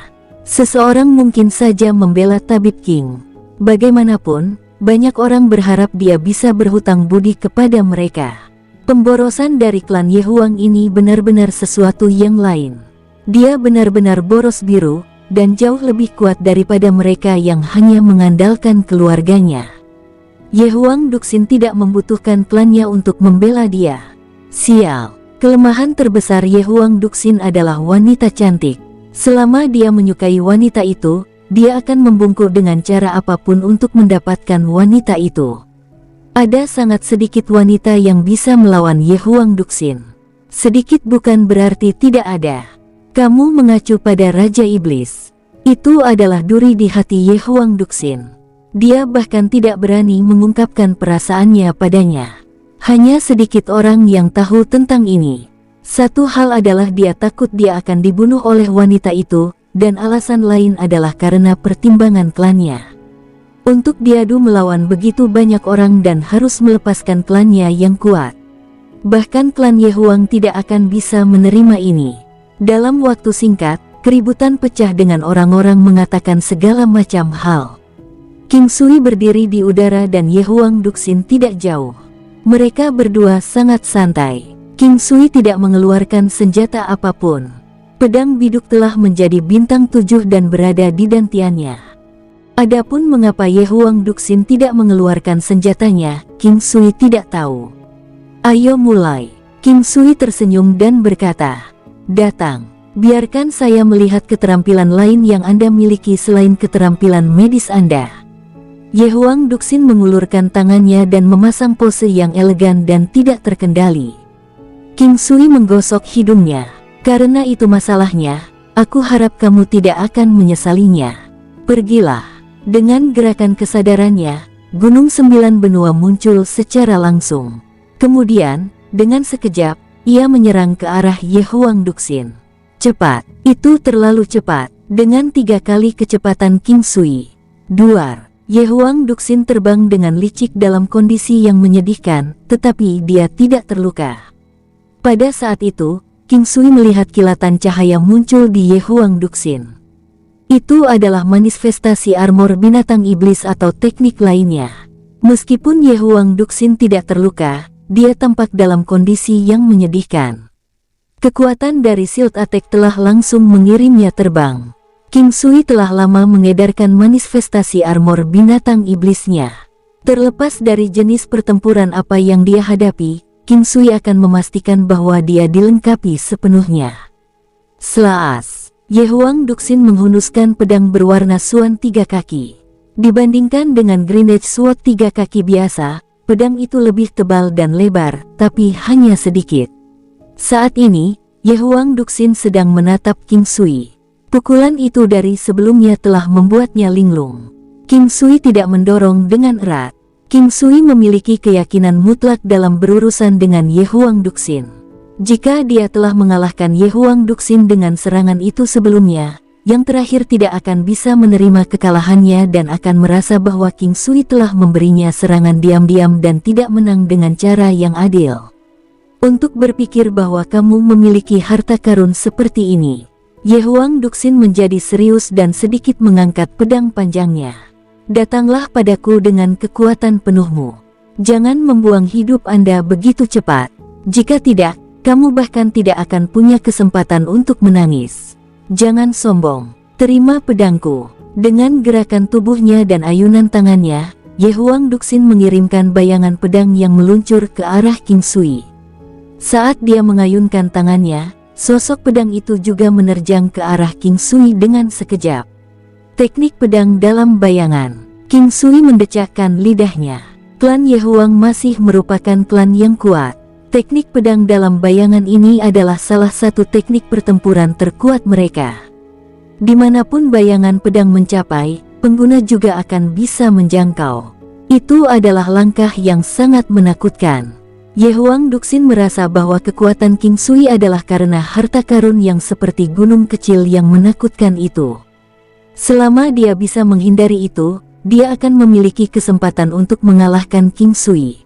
Seseorang mungkin saja membela Tabib King. Bagaimanapun, banyak orang berharap dia bisa berhutang budi kepada mereka. Pemborosan dari klan Yehuang ini benar-benar sesuatu yang lain. Dia benar-benar boros biru, dan jauh lebih kuat daripada mereka yang hanya mengandalkan keluarganya. Yehuang Duxin tidak membutuhkan klannya untuk membela dia. Sial, kelemahan terbesar Yehuang Duxin adalah wanita cantik. Selama dia menyukai wanita itu, dia akan membungkuk dengan cara apapun untuk mendapatkan wanita itu. Ada sangat sedikit wanita yang bisa melawan Yehuang Duxin. Sedikit bukan berarti tidak ada. Kamu mengacu pada Raja Iblis. Itu adalah duri di hati Yehuang Duxin. Dia bahkan tidak berani mengungkapkan perasaannya padanya. Hanya sedikit orang yang tahu tentang ini. Satu hal adalah dia takut dia akan dibunuh oleh wanita itu, dan alasan lain adalah karena pertimbangan klannya. Untuk diadu melawan begitu banyak orang dan harus melepaskan klannya yang kuat. Bahkan klan Yehuang tidak akan bisa menerima ini. Dalam waktu singkat, keributan pecah dengan orang-orang mengatakan segala macam hal. King Sui berdiri di udara dan Yehuang Duxin tidak jauh. Mereka berdua sangat santai. King Sui tidak mengeluarkan senjata apapun. Pedang biduk telah menjadi bintang 7 dan berada di dantiannya. Adapun mengapa Yehuang Duxin tidak mengeluarkan senjatanya, King Sui tidak tahu. Ayo mulai. King Sui tersenyum dan berkata, datang. Biarkan saya melihat keterampilan lain yang Anda miliki selain keterampilan medis Anda. Yehuang Duxin mengulurkan tangannya dan memasang pose yang elegan dan tidak terkendali. King Sui menggosok hidungnya. Karena itu masalahnya, aku harap kamu tidak akan menyesalinya. Pergilah. Dengan gerakan kesadarannya, Gunung 9 Benua muncul secara langsung. Kemudian, dengan sekejap, ia menyerang ke arah Yehuang Duxin. Cepat, itu terlalu cepat. Dengan 3 kali kecepatan King Sui. Duar, Yehuang Duxin terbang dengan licik dalam kondisi yang menyedihkan, tetapi dia tidak terluka. Pada saat itu, King Sui melihat kilatan cahaya muncul di Yehuang Duxin. Itu adalah manifestasi armor binatang iblis atau teknik lainnya. Meskipun Yehuang Duxin tidak terluka, dia tampak dalam kondisi yang menyedihkan. Kekuatan dari Shield Attack telah langsung mengirimnya terbang. King Sui telah lama mengedarkan manifestasi armor binatang iblisnya. Terlepas dari jenis pertempuran apa yang dia hadapi, King Sui akan memastikan bahwa dia dilengkapi sepenuhnya. Slaas, Yehuang Duxin menghunuskan pedang berwarna suan 3 kaki. Dibandingkan dengan Greenedge Sword 3 kaki biasa, pedang itu lebih tebal dan lebar, tapi hanya sedikit. Saat ini, Yehuang Duxin sedang menatap King Sui. Pukulan itu dari sebelumnya telah membuatnya linglung. King Sui tidak mendorong dengan erat. King Sui memiliki keyakinan mutlak dalam berurusan dengan Yehuang Duxin. Jika dia telah mengalahkan Yehuang Duxin dengan serangan itu sebelumnya, yang terakhir tidak akan bisa menerima kekalahannya dan akan merasa bahwa King Sui telah memberinya serangan diam-diam dan tidak menang dengan cara yang adil. Untuk berpikir bahwa kamu memiliki harta karun seperti ini, Yehuang Duxin menjadi serius dan sedikit mengangkat pedang panjangnya. Datanglah padaku dengan kekuatan penuhmu. Jangan membuang hidup Anda begitu cepat. Jika tidak, kamu bahkan tidak akan punya kesempatan untuk menangis. Jangan sombong. Terima pedangku. Dengan gerakan tubuhnya dan ayunan tangannya, Yehuang Duxin mengirimkan bayangan pedang yang meluncur ke arah King Sui. Saat dia mengayunkan tangannya, sosok pedang itu juga menerjang ke arah King Sui dengan sekejap. Teknik pedang dalam bayangan. King Sui mendecakkan lidahnya. Klan Ye Huang masih merupakan klan yang kuat. Teknik pedang dalam bayangan ini adalah salah satu teknik pertempuran terkuat mereka. Dimanapun bayangan pedang mencapai, pengguna juga akan bisa menjangkau. Itu adalah langkah yang sangat menakutkan. Ye Huang Duxin merasa bahwa kekuatan King Sui adalah karena harta karun yang seperti gunung kecil yang menakutkan itu. Selama dia bisa menghindari itu, dia akan memiliki kesempatan untuk mengalahkan King Sui.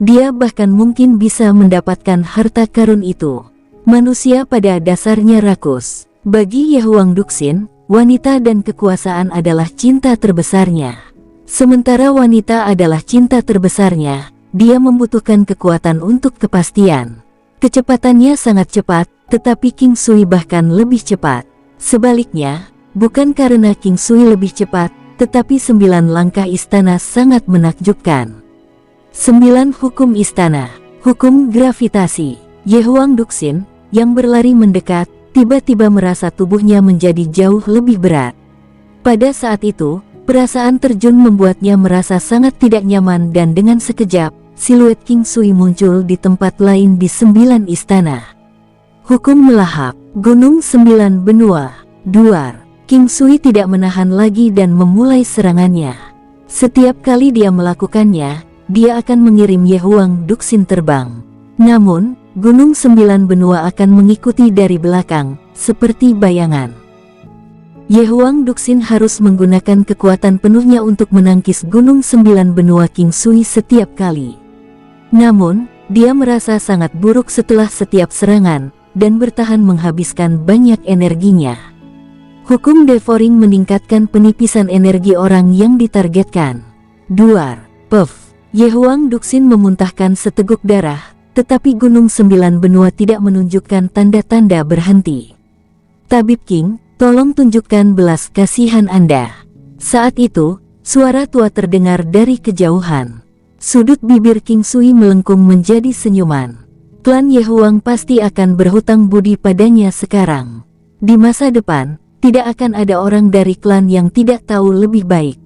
Dia bahkan mungkin bisa mendapatkan harta karun itu. Manusia pada dasarnya rakus. Bagi Ye Huang Duxin, wanita dan kekuasaan adalah cinta terbesarnya. Sementara wanita adalah cinta terbesarnya, dia membutuhkan kekuatan untuk kepastian. Kecepatannya sangat cepat, tetapi King Sui bahkan lebih cepat. Sebaliknya, bukan karena King Sui lebih cepat, tetapi 9 langkah istana sangat menakjubkan. 9 hukum istana. Hukum gravitasi. Ye Huang Duxin, yang berlari mendekat, tiba-tiba merasa tubuhnya menjadi jauh lebih berat. Pada saat itu, perasaan terjun membuatnya merasa sangat tidak nyaman dan dengan sekejap, siluet King Sui muncul di tempat lain di 9 istana. Hukum melahap. Gunung 9 benua. Duar. King Sui tidak menahan lagi dan memulai serangannya. Setiap kali dia melakukannya, dia akan mengirim Ye Huang Duxin terbang. Namun, Gunung 9 benua akan mengikuti dari belakang, seperti bayangan. Ye Huang Duxin harus menggunakan kekuatan penuhnya untuk menangkis Gunung 9 benua King Sui setiap kali. Namun, dia merasa sangat buruk setelah setiap serangan, dan bertahan menghabiskan banyak energinya. Hukum devouring meningkatkan penipisan energi orang yang ditargetkan. Duar. Puff. Ye Huang Duxin memuntahkan seteguk darah, tetapi Gunung 9 benua tidak menunjukkan tanda-tanda berhenti. Tabib King, tolong tunjukkan belas kasihan Anda. Saat itu, suara tua terdengar dari kejauhan. Sudut bibir King Sui melengkung menjadi senyuman. Klan Ye Huang pasti akan berhutang budi padanya sekarang. Di masa depan, tidak akan ada orang dari klan yang tidak tahu lebih baik.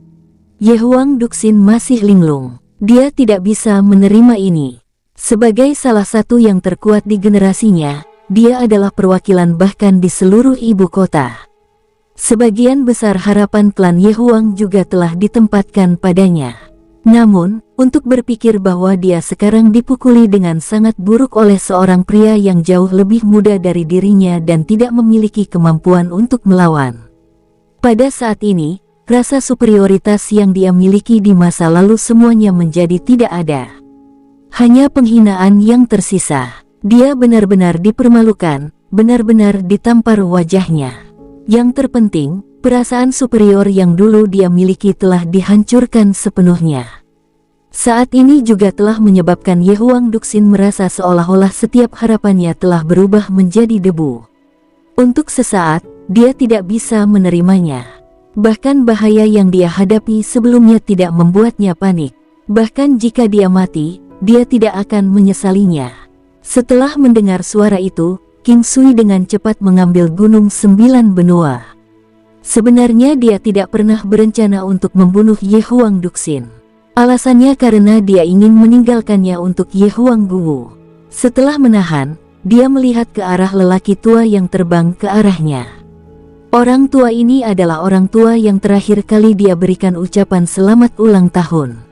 Ye Huang Duxin masih linglung. Dia tidak bisa menerima ini. Sebagai salah satu yang terkuat di generasinya, dia adalah perwakilan bahkan di seluruh ibu kota. Sebagian besar harapan klan Ye Huang juga telah ditempatkan padanya. Namun, untuk berpikir bahwa dia sekarang dipukuli dengan sangat buruk oleh seorang pria yang jauh lebih muda dari dirinya dan tidak memiliki kemampuan untuk melawan. Pada saat ini, rasa superioritas yang dia miliki di masa lalu semuanya menjadi tidak ada. Hanya penghinaan yang tersisa. Dia benar-benar dipermalukan, benar-benar ditampar wajahnya. Yang terpenting, perasaan superior yang dulu dia miliki telah dihancurkan sepenuhnya. Saat ini juga telah menyebabkan Ye Huang Duxin merasa seolah-olah setiap harapannya telah berubah menjadi debu. Untuk sesaat, dia tidak bisa menerimanya. Bahkan bahaya yang dia hadapi sebelumnya tidak membuatnya panik. Bahkan jika dia mati, dia tidak akan menyesalinya. Setelah mendengar suara itu, King Sui dengan cepat mengambil Gunung 9 benua. Sebenarnya dia tidak pernah berencana untuk membunuh Ye Huang Duxin. Alasannya karena dia ingin meninggalkannya untuk Ye Huang Guwu. Setelah menahan, dia melihat ke arah lelaki tua yang terbang ke arahnya. Orang tua ini adalah orang tua yang terakhir kali dia berikan ucapan selamat ulang tahun.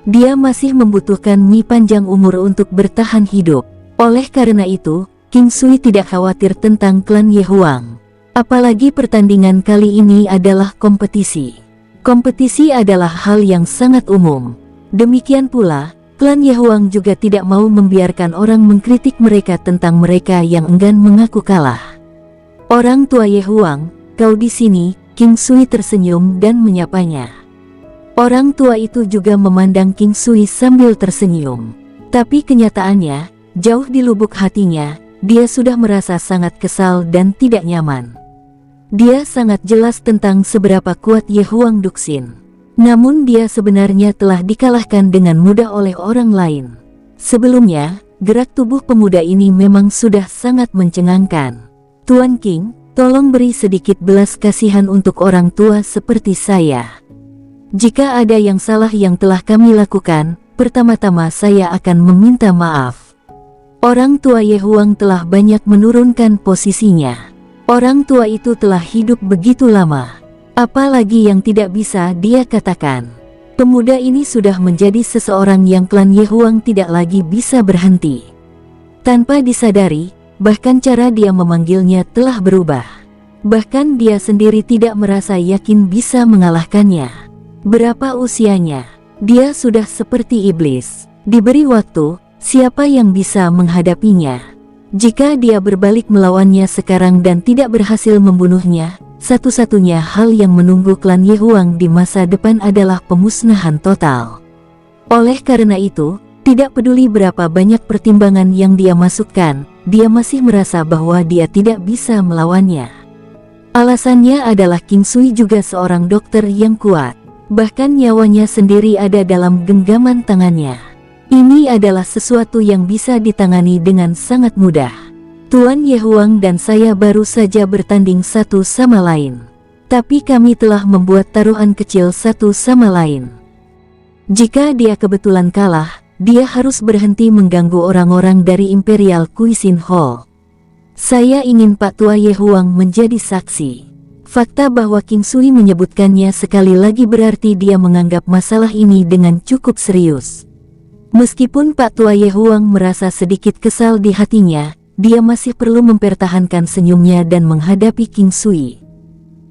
Dia masih membutuhkan mie panjang umur untuk bertahan hidup. Oleh karena itu, King Sui tidak khawatir tentang klan Ye Huang. Apalagi pertandingan kali ini adalah kompetisi. Kompetisi adalah hal yang sangat umum. Demikian pula, klan Ye Huang juga tidak mau membiarkan orang mengkritik mereka tentang mereka yang enggan mengaku kalah. Orang tua Ye Huang, kau di sini, King Sui tersenyum dan menyapanya. Orang tua itu juga memandang King Sui sambil tersenyum. Tapi kenyataannya, jauh di lubuk hatinya, dia sudah merasa sangat kesal dan tidak nyaman. Dia sangat jelas tentang seberapa kuat Ye Huang Duxin. Namun dia sebenarnya telah dikalahkan dengan mudah oleh orang lain. Sebelumnya, gerak tubuh pemuda ini memang sudah sangat mencengangkan. Tuan King, tolong beri sedikit belas kasihan untuk orang tua seperti saya. Jika ada yang salah yang telah kami lakukan, pertama-tama saya akan meminta maaf. Orang tua Ye Huang telah banyak menurunkan posisinya. Orang tua itu telah hidup begitu lama. Apalagi yang tidak bisa dia katakan. Pemuda ini sudah menjadi seseorang yang klan Ye Huang tidak lagi bisa berhenti. Tanpa disadari, bahkan cara dia memanggilnya telah berubah. Bahkan dia sendiri tidak merasa yakin bisa mengalahkannya. Berapa usianya? Dia sudah seperti iblis. Diberi waktu, siapa yang bisa menghadapinya? Jika dia berbalik melawannya sekarang dan tidak berhasil membunuhnya, satu-satunya hal yang menunggu klan Ye Huang di masa depan adalah pemusnahan total. Oleh karena itu, tidak peduli berapa banyak pertimbangan yang dia masukkan, dia masih merasa bahwa dia tidak bisa melawannya. Alasannya adalah King Sui juga seorang dokter yang kuat. Bahkan nyawanya sendiri ada dalam genggaman tangannya. Ini adalah sesuatu yang bisa ditangani dengan sangat mudah. Tuan Ye Huang dan saya baru saja bertanding satu sama lain. Tapi kami telah membuat taruhan kecil satu sama lain. Jika dia kebetulan kalah, dia harus berhenti mengganggu orang-orang dari Imperial Cuisine Hall. Saya ingin Pak Tua Ye Huang menjadi saksi. Fakta bahwa King Sui menyebutkannya sekali lagi berarti dia menganggap masalah ini dengan cukup serius. Meskipun Pak Tua Ye Huang merasa sedikit kesal di hatinya, dia masih perlu mempertahankan senyumnya dan menghadapi King Sui.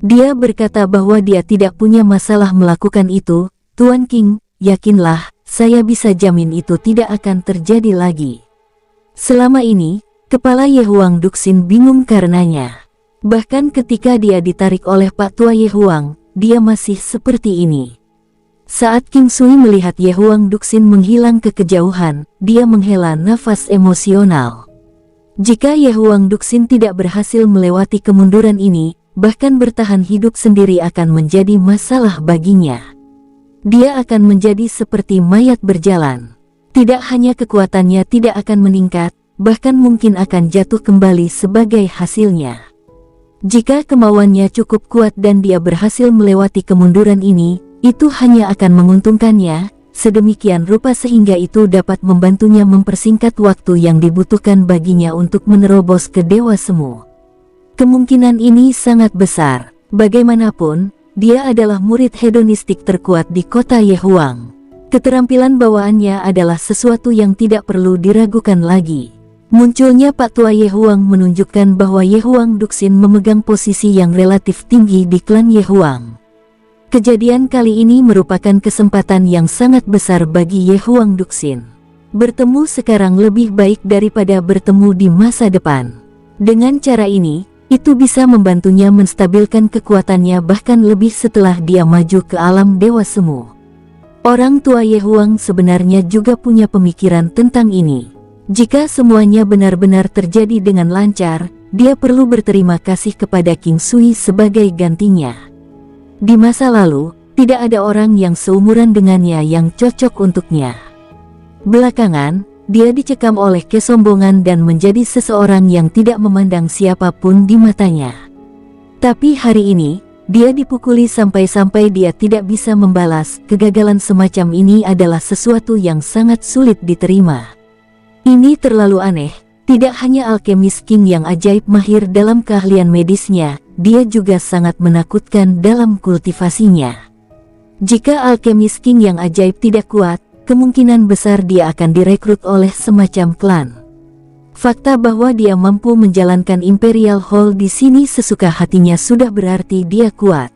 Dia berkata bahwa dia tidak punya masalah melakukan itu. Tuan King, yakinlah, saya bisa jamin itu tidak akan terjadi lagi. Selama ini, kepala Ye Huang Duxin bingung karenanya. Bahkan ketika dia ditarik oleh Pak Tua Ye Huang, dia masih seperti ini. Saat King Sui melihat Ye Huang Duxin menghilang ke kejauhan, dia menghela nafas emosional. Jika Ye Huang Duxin tidak berhasil melewati kemunduran ini, bahkan bertahan hidup sendiri akan menjadi masalah baginya. Dia akan menjadi seperti mayat berjalan. Tidak hanya kekuatannya tidak akan meningkat, bahkan mungkin akan jatuh kembali sebagai hasilnya. Jika kemauannya cukup kuat dan dia berhasil melewati kemunduran ini, itu hanya akan menguntungkannya, sedemikian rupa sehingga itu dapat membantunya mempersingkat waktu yang dibutuhkan baginya untuk menerobos ke Dewa Semu. Kemungkinan ini sangat besar. Bagaimanapun, dia adalah murid hedonistik terkuat di kota Ye Huang. Keterampilan bawaannya adalah sesuatu yang tidak perlu diragukan lagi. Munculnya Pak Tua Ye Huang menunjukkan bahwa Ye Huang Duxin memegang posisi yang relatif tinggi di klan Ye Huang. Kejadian kali ini merupakan kesempatan yang sangat besar bagi Ye Huang Duxin. Bertemu sekarang lebih baik daripada bertemu di masa depan. Dengan cara ini, itu bisa membantunya menstabilkan kekuatannya bahkan lebih setelah dia maju ke alam Dewa Semu. Orang tua Ye Huang sebenarnya juga punya pemikiran tentang ini. Jika semuanya benar-benar terjadi dengan lancar, dia perlu berterima kasih kepada King Sui sebagai gantinya. Di masa lalu, tidak ada orang yang seumuran dengannya yang cocok untuknya. Belakangan, dia dicekam oleh kesombongan dan menjadi seseorang yang tidak memandang siapapun di matanya. Tapi hari ini, dia dipukuli sampai-sampai dia tidak bisa membalas. Kegagalan semacam ini adalah sesuatu yang sangat sulit diterima. Ini terlalu aneh. Tidak hanya alkemis King yang ajaib mahir dalam keahlian medisnya, dia juga sangat menakutkan dalam kultivasinya. Jika alkemis King yang ajaib tidak kuat, kemungkinan besar dia akan direkrut oleh semacam klan. Fakta bahwa dia mampu menjalankan Imperial Hall di sini sesuka hatinya sudah berarti dia kuat.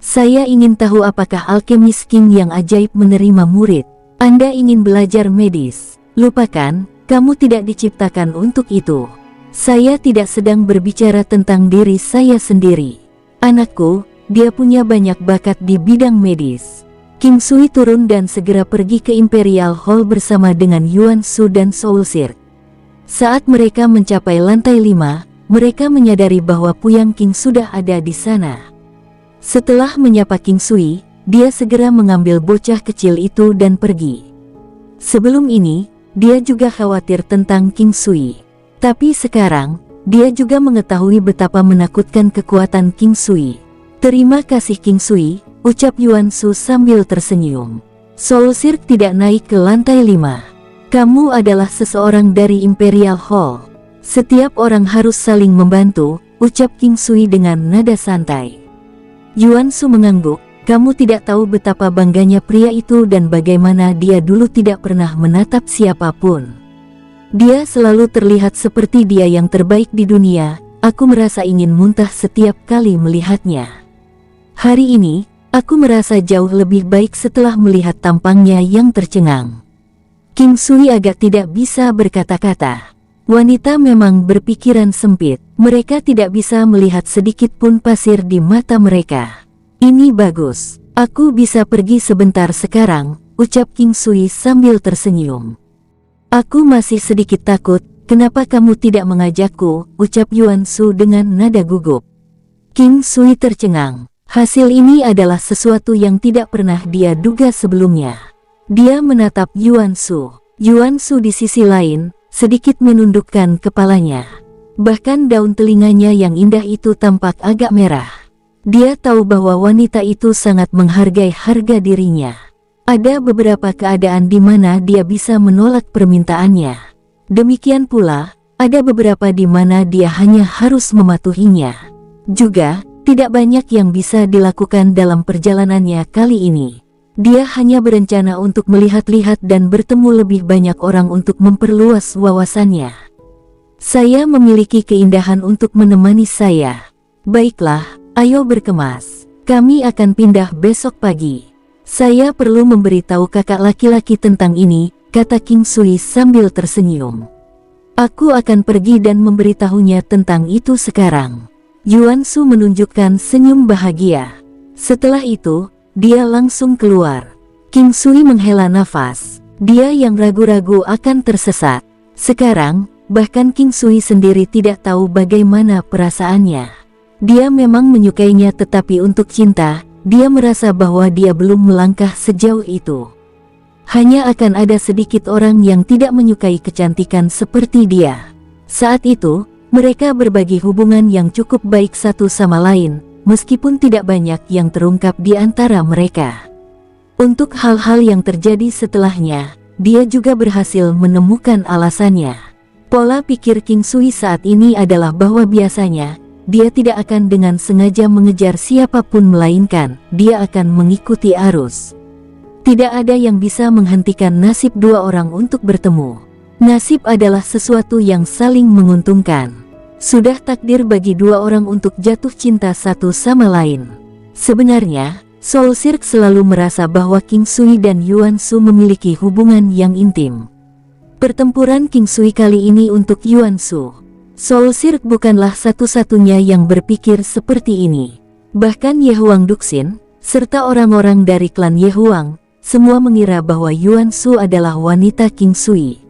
Saya ingin tahu apakah alkemis King yang ajaib menerima murid. Anda ingin belajar medis? Lupakan, kamu tidak diciptakan untuk itu. Saya tidak sedang berbicara tentang diri saya sendiri. Anakku, dia punya banyak bakat di bidang medis. King Sui turun dan segera pergi ke Imperial Hall bersama dengan Yuan Shu dan Soul Sir. Saat mereka mencapai lantai 5, mereka menyadari bahwa Puyang King sudah ada di sana. Setelah menyapa King Sui, dia segera mengambil bocah kecil itu dan pergi. Sebelum ini, dia juga khawatir tentang King Sui. Tapi sekarang, dia juga mengetahui betapa menakutkan kekuatan King Sui. "Terima kasih King Sui," ucap Yuan Shu sambil tersenyum. "Soul Cirque tidak naik ke lantai 5. Kamu adalah seseorang dari Imperial Hall. Setiap orang harus saling membantu," ucap King Sui dengan nada santai. Yuan Shu mengangguk. "Kamu tidak tahu betapa bangganya pria itu dan bagaimana dia dulu tidak pernah menatap siapapun. Dia selalu terlihat seperti dia yang terbaik di dunia. Aku merasa ingin muntah setiap kali melihatnya. Hari ini, aku merasa jauh lebih baik setelah melihat tampangnya yang tercengang." King Sui agak tidak bisa berkata-kata. Wanita memang berpikiran sempit. Mereka tidak bisa melihat sedikit pun pasir di mata mereka. "Ini bagus. Aku bisa pergi sebentar sekarang," ucap King Sui sambil tersenyum. "Aku masih sedikit takut. Kenapa kamu tidak mengajakku?" ucap Yuan Shu dengan nada gugup. King Sui tercengang. Hasil ini adalah sesuatu yang tidak pernah dia duga sebelumnya. Dia menatap Yuan Shu. Yuan Shu di sisi lain sedikit menundukkan kepalanya. Bahkan daun telinganya yang indah itu tampak agak merah. Dia tahu bahwa wanita itu sangat menghargai harga dirinya. Ada beberapa keadaan di mana dia bisa menolak permintaannya. Demikian pula, ada beberapa di mana dia hanya harus mematuhinya. Juga, tidak banyak yang bisa dilakukan dalam perjalanannya kali ini. Dia hanya berencana untuk melihat-lihat dan bertemu lebih banyak orang untuk memperluas wawasannya. "Saya memiliki keindahan untuk menemani saya. Baiklah, ayo berkemas. Kami akan pindah besok pagi. Saya perlu memberitahu kakak laki-laki tentang ini," kata King Sui sambil tersenyum. "Aku akan pergi dan memberitahunya tentang itu sekarang." Yuan Shu menunjukkan senyum bahagia. Setelah itu, dia langsung keluar. King Sui menghela nafas. Dia yang ragu-ragu akan tersesat. Sekarang, bahkan King Sui sendiri tidak tahu bagaimana perasaannya. Dia memang menyukainya, tetapi untuk cinta, dia merasa bahwa dia belum melangkah sejauh itu. Hanya akan ada sedikit orang yang tidak menyukai kecantikan seperti dia. Saat itu, mereka berbagi hubungan yang cukup baik satu sama lain, meskipun tidak banyak yang terungkap di antara mereka. Untuk hal-hal yang terjadi setelahnya, dia juga berhasil menemukan alasannya. Pola pikir King Sui saat ini adalah bahwa biasanya, dia tidak akan dengan sengaja mengejar siapapun, melainkan dia akan mengikuti arus. Tidak ada yang bisa menghentikan nasib dua orang untuk bertemu. Nasib adalah sesuatu yang saling menguntungkan. Sudah takdir bagi dua orang untuk jatuh cinta satu sama lain. Sebenarnya, Soul Cirque selalu merasa bahwa King Sui dan Yuan Shu memiliki hubungan yang intim. Pertempuran King Sui kali ini untuk Yuan Shu. Soul Cirque bukanlah satu-satunya yang berpikir seperti ini. Bahkan Ye Huang Duxin, serta orang-orang dari klan Ye Huang, semua mengira bahwa Yuan Shu adalah wanita King Sui.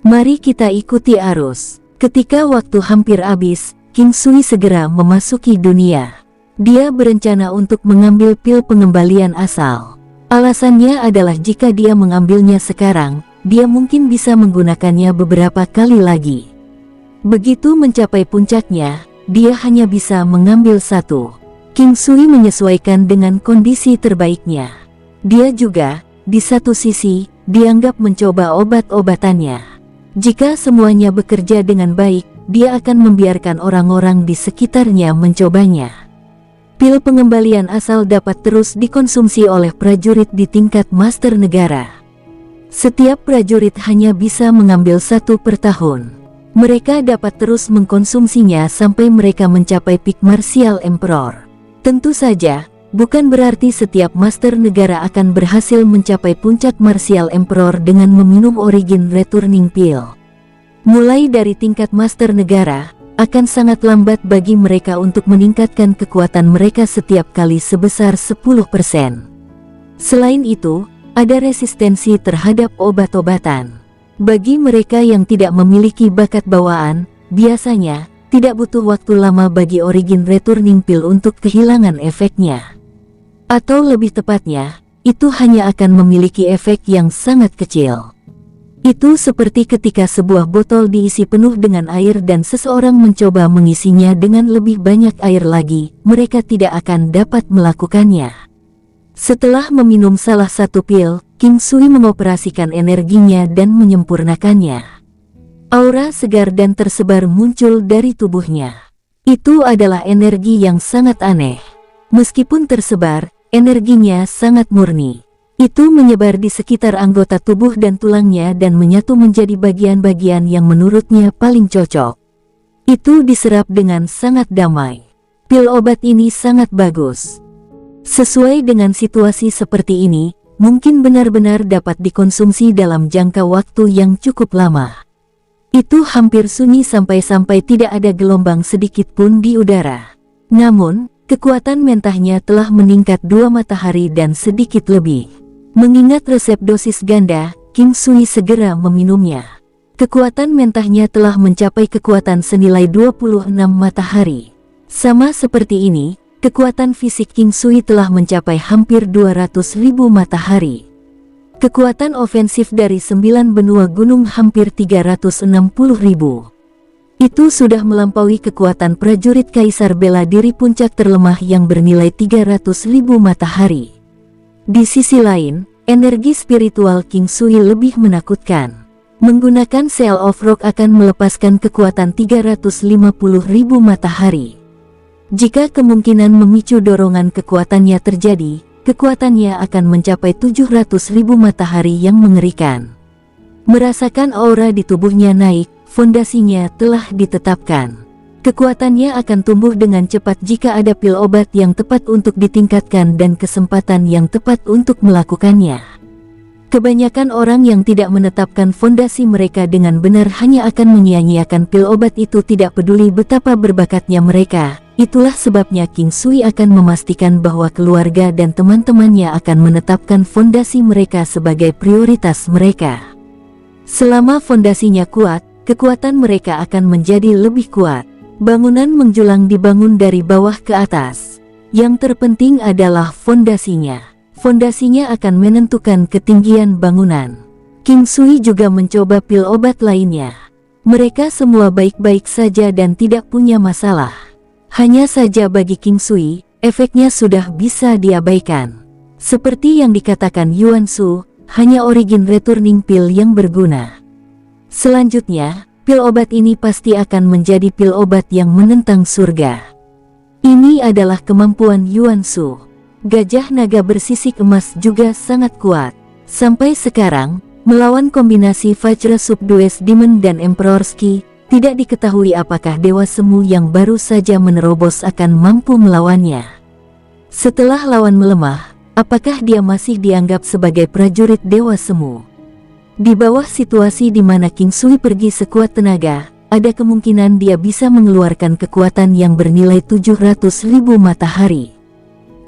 Mari kita ikuti arus. Ketika waktu hampir habis, King Sui segera memasuki dunia. Dia berencana untuk mengambil pil pengembalian asal. Alasannya adalah jika dia mengambilnya sekarang, dia mungkin bisa menggunakannya beberapa kali lagi. Begitu mencapai puncaknya, dia hanya bisa mengambil satu. King Sui menyesuaikan dengan kondisi terbaiknya. Dia juga, di satu sisi, dianggap mencoba obat-obatannya. Jika semuanya bekerja dengan baik, dia akan membiarkan orang-orang di sekitarnya mencobanya. Pil pengembalian asal dapat terus dikonsumsi oleh prajurit di tingkat master negara. Setiap prajurit hanya bisa mengambil satu per tahun. Mereka dapat terus mengkonsumsinya sampai mereka mencapai peak Martial Emperor. Tentu saja, bukan berarti setiap master negara akan berhasil mencapai puncak Martial Emperor dengan meminum Origin Returning Pill. Mulai dari tingkat master negara, akan sangat lambat bagi mereka untuk meningkatkan kekuatan mereka setiap kali sebesar 10%. Selain itu, ada resistensi terhadap obat-obatan. Bagi mereka yang tidak memiliki bakat bawaan, biasanya tidak butuh waktu lama bagi Origin Returning Pill untuk kehilangan efeknya. Atau lebih tepatnya, itu hanya akan memiliki efek yang sangat kecil. Itu seperti ketika sebuah botol diisi penuh dengan air dan seseorang mencoba mengisinya dengan lebih banyak air lagi, mereka tidak akan dapat melakukannya. Setelah meminum salah satu pil, King Sui mengoperasikan energinya dan menyempurnakannya. Aura segar dan tersebar muncul dari tubuhnya. Itu adalah energi yang sangat aneh. Meskipun tersebar, energinya sangat murni. Itu menyebar di sekitar anggota tubuh dan tulangnya dan menyatu menjadi bagian-bagian yang menurutnya paling cocok. Itu diserap dengan sangat damai. Pil obat ini sangat bagus. Sesuai dengan situasi seperti ini, mungkin benar-benar dapat dikonsumsi dalam jangka waktu yang cukup lama. Itu hampir sunyi sampai-sampai tidak ada gelombang sedikit pun di udara. Namun, kekuatan mentahnya telah meningkat 2 matahari dan sedikit lebih. Mengingat resep dosis ganda, King Sui segera meminumnya. Kekuatan mentahnya telah mencapai kekuatan senilai 26 matahari. Sama seperti ini, kekuatan fisik King Sui telah mencapai hampir 200.000 matahari. Kekuatan ofensif dari 9 benua gunung hampir 360.000. Itu sudah melampaui kekuatan prajurit Kaisar bela diri puncak terlemah yang bernilai 300.000 matahari. Di sisi lain, energi spiritual King Sui lebih menakutkan. Menggunakan Seal of Rock akan melepaskan kekuatan 350.000 matahari. Jika kemungkinan memicu dorongan kekuatannya terjadi, kekuatannya akan mencapai 700.000 matahari yang mengerikan. Merasakan aura di tubuhnya naik, fondasinya telah ditetapkan. Kekuatannya akan tumbuh dengan cepat jika ada pil obat yang tepat untuk ditingkatkan dan kesempatan yang tepat untuk melakukannya. Kebanyakan orang yang tidak menetapkan fondasi mereka dengan benar hanya akan menyia-nyiakan pil obat itu, tidak peduli betapa berbakatnya mereka. Itulah sebabnya King Sui akan memastikan bahwa keluarga dan teman-temannya akan menetapkan fondasi mereka sebagai prioritas mereka. Selama fondasinya kuat, kekuatan mereka akan menjadi lebih kuat. Bangunan menjulang dibangun dari bawah ke atas. Yang terpenting adalah fondasinya. Fondasinya akan menentukan ketinggian bangunan. King Sui juga mencoba pil obat lainnya. Mereka semua baik-baik saja dan tidak punya masalah. Hanya saja bagi King Sui, efeknya sudah bisa diabaikan. Seperti yang dikatakan Yuan Shu, hanya Origin Returning Pill yang berguna. Selanjutnya, pil obat ini pasti akan menjadi pil obat yang menentang surga. Ini adalah kemampuan Yuan Shu. Gajah naga bersisik emas juga sangat kuat. Sampai sekarang, melawan kombinasi Vajra Subdues Demon dan Emperor's Ki, tidak diketahui apakah Dewa Semu yang baru saja menerobos akan mampu melawannya. Setelah lawan melemah, apakah dia masih dianggap sebagai prajurit Dewa Semu? Di bawah situasi di mana King Sui pergi sekuat tenaga, ada kemungkinan dia bisa mengeluarkan kekuatan yang bernilai 700.000 matahari.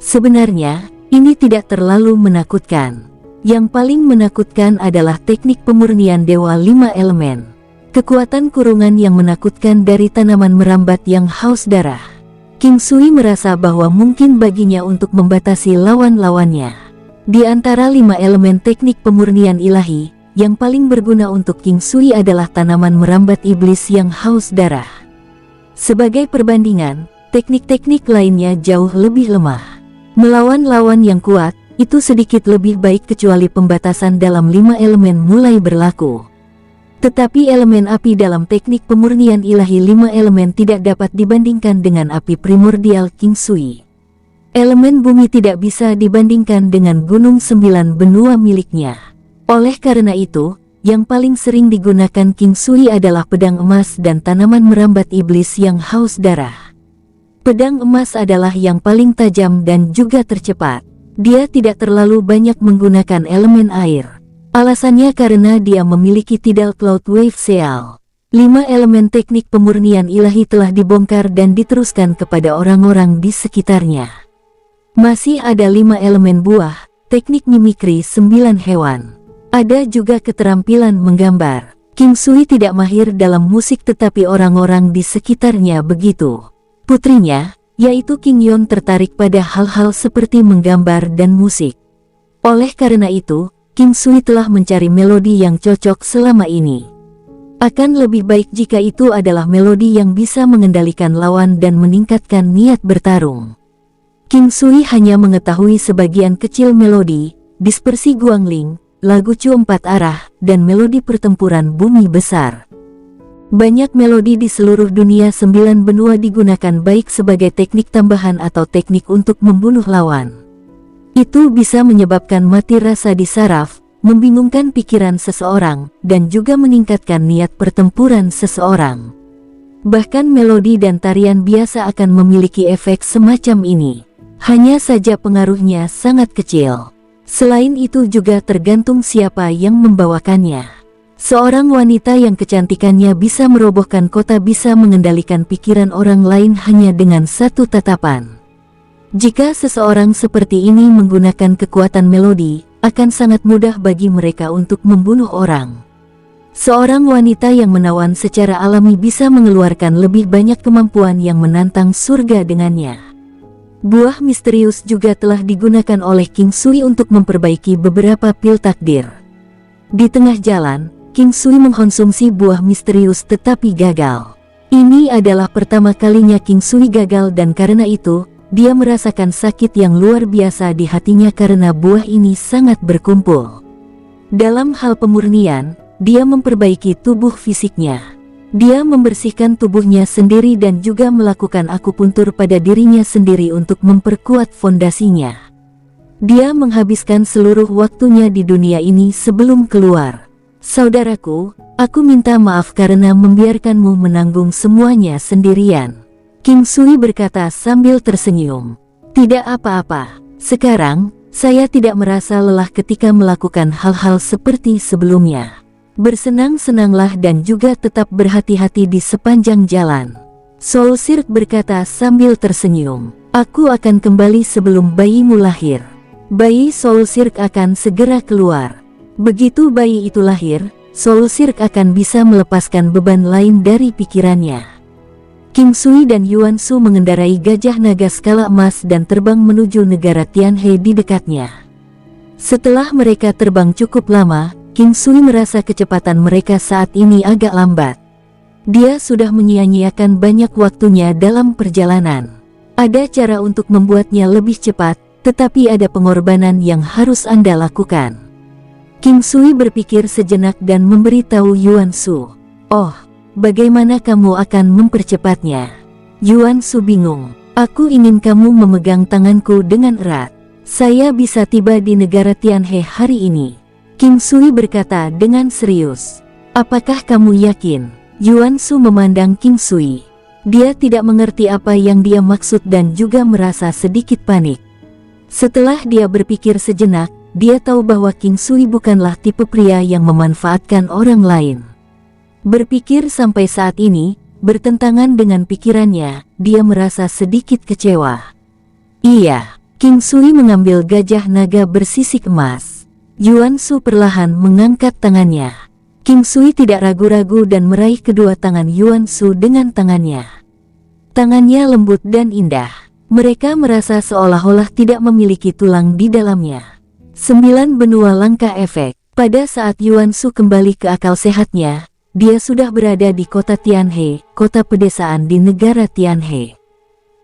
Sebenarnya, ini tidak terlalu menakutkan. Yang paling menakutkan adalah teknik pemurnian Dewa 5 Elemen. Kekuatan kurungan yang menakutkan dari tanaman merambat yang haus darah. King Sui merasa bahwa mungkin baginya untuk membatasi lawan-lawannya. Di antara 5 elemen teknik pemurnian ilahi, yang paling berguna untuk King Sui adalah tanaman merambat iblis yang haus darah. Sebagai perbandingan, teknik-teknik lainnya jauh lebih lemah. Melawan lawan yang kuat, itu sedikit lebih baik kecuali pembatasan dalam 5 elemen mulai berlaku. Tetapi elemen api dalam teknik pemurnian ilahi 5 elemen tidak dapat dibandingkan dengan api primordial King Sui. Elemen bumi tidak bisa dibandingkan dengan gunung 9 benua miliknya. Oleh karena itu, yang paling sering digunakan King Sui adalah pedang emas dan tanaman merambat iblis yang haus darah. Pedang emas adalah yang paling tajam dan juga tercepat. Dia tidak terlalu banyak menggunakan elemen air. Alasannya karena dia memiliki Tidal Cloud Wave Seal. 5 elemen teknik pemurnian ilahi telah dibongkar dan diteruskan kepada orang-orang di sekitarnya. Masih ada 5 elemen buah, teknik mimikri 9 hewan. Ada juga keterampilan menggambar. King Sui tidak mahir dalam musik tetapi orang-orang di sekitarnya begitu. Putrinya, yaitu King Yon tertarik pada hal-hal seperti menggambar dan musik. Oleh karena itu, King Sui telah mencari melodi yang cocok selama ini. Akan lebih baik jika itu adalah melodi yang bisa mengendalikan lawan dan meningkatkan niat bertarung. King Sui hanya mengetahui sebagian kecil melodi, dispersi Guangling, lagu Chu 4 arah, dan melodi pertempuran bumi besar. Banyak melodi di seluruh dunia 9 benua digunakan baik sebagai teknik tambahan atau teknik untuk membunuh lawan. Itu bisa menyebabkan mati rasa di saraf, membingungkan pikiran seseorang, dan juga meningkatkan niat pertempuran seseorang. Bahkan melodi dan tarian biasa akan memiliki efek semacam ini. Hanya saja pengaruhnya sangat kecil. Selain itu juga tergantung siapa yang membawakannya. Seorang wanita yang kecantikannya bisa merobohkan kota bisa mengendalikan pikiran orang lain hanya dengan satu tatapan. Jika seseorang seperti ini menggunakan kekuatan melodi, akan sangat mudah bagi mereka untuk membunuh orang. Seorang wanita yang menawan secara alami bisa mengeluarkan lebih banyak kemampuan yang menantang surga dengannya. Buah misterius juga telah digunakan oleh King Sui untuk memperbaiki beberapa pil takdir. Di tengah jalan, King Sui mengkonsumsi buah misterius tetapi gagal. Ini adalah pertama kalinya King Sui gagal dan karena itu, dia merasakan sakit yang luar biasa di hatinya karena buah ini sangat berkumpul. Dalam hal pemurnian, dia memperbaiki tubuh fisiknya. Dia membersihkan tubuhnya sendiri dan juga melakukan akupuntur pada dirinya sendiri untuk memperkuat fondasinya. Dia menghabiskan seluruh waktunya di dunia ini sebelum keluar. Saudaraku, aku minta maaf karena membiarkanmu menanggung semuanya sendirian. King Sui berkata sambil tersenyum. Tidak apa-apa, sekarang, saya tidak merasa lelah ketika melakukan hal-hal seperti sebelumnya. Bersenang-senanglah dan juga tetap berhati-hati di sepanjang jalan. Soul Sirk berkata sambil tersenyum. Aku akan kembali sebelum bayimu lahir. Bayi Soul Sirk akan segera keluar. Begitu bayi itu lahir, Soul Sirk akan bisa melepaskan beban lain dari pikirannya. King Sui dan Yuan Shu mengendarai gajah naga skala emas dan terbang menuju negara Tianhe di dekatnya. Setelah mereka terbang cukup lama, King Sui merasa kecepatan mereka saat ini agak lambat. Dia sudah menyia-nyiakan banyak waktunya dalam perjalanan. Ada cara untuk membuatnya lebih cepat, tetapi ada pengorbanan yang harus Anda lakukan. King Sui berpikir sejenak dan memberitahu Yuan Shu. Oh, bagaimana kamu akan mempercepatnya? Yuan Shu bingung. Aku ingin kamu memegang tanganku dengan erat. Saya bisa tiba di negara Tianhe hari ini. King Sui berkata dengan serius. Apakah kamu yakin? Yuan Shu memandang King Sui. Dia tidak mengerti apa yang dia maksud dan juga merasa sedikit panik. Setelah dia berpikir sejenak, dia tahu bahwa King Sui bukanlah tipe pria yang memanfaatkan orang lain. Berpikir sampai saat ini, bertentangan dengan pikirannya, dia merasa sedikit kecewa. Iya, King Sui mengambil gajah naga bersisik emas. Yuan Shu perlahan mengangkat tangannya. King Sui tidak ragu-ragu dan meraih kedua tangan Yuan Shu dengan tangannya. Tangannya lembut dan indah. Mereka merasa seolah-olah tidak memiliki tulang di dalamnya. 9 benua langkah efek. Pada saat Yuan Shu kembali ke akal sehatnya, dia sudah berada di kota Tianhe, kota pedesaan di negara Tianhe.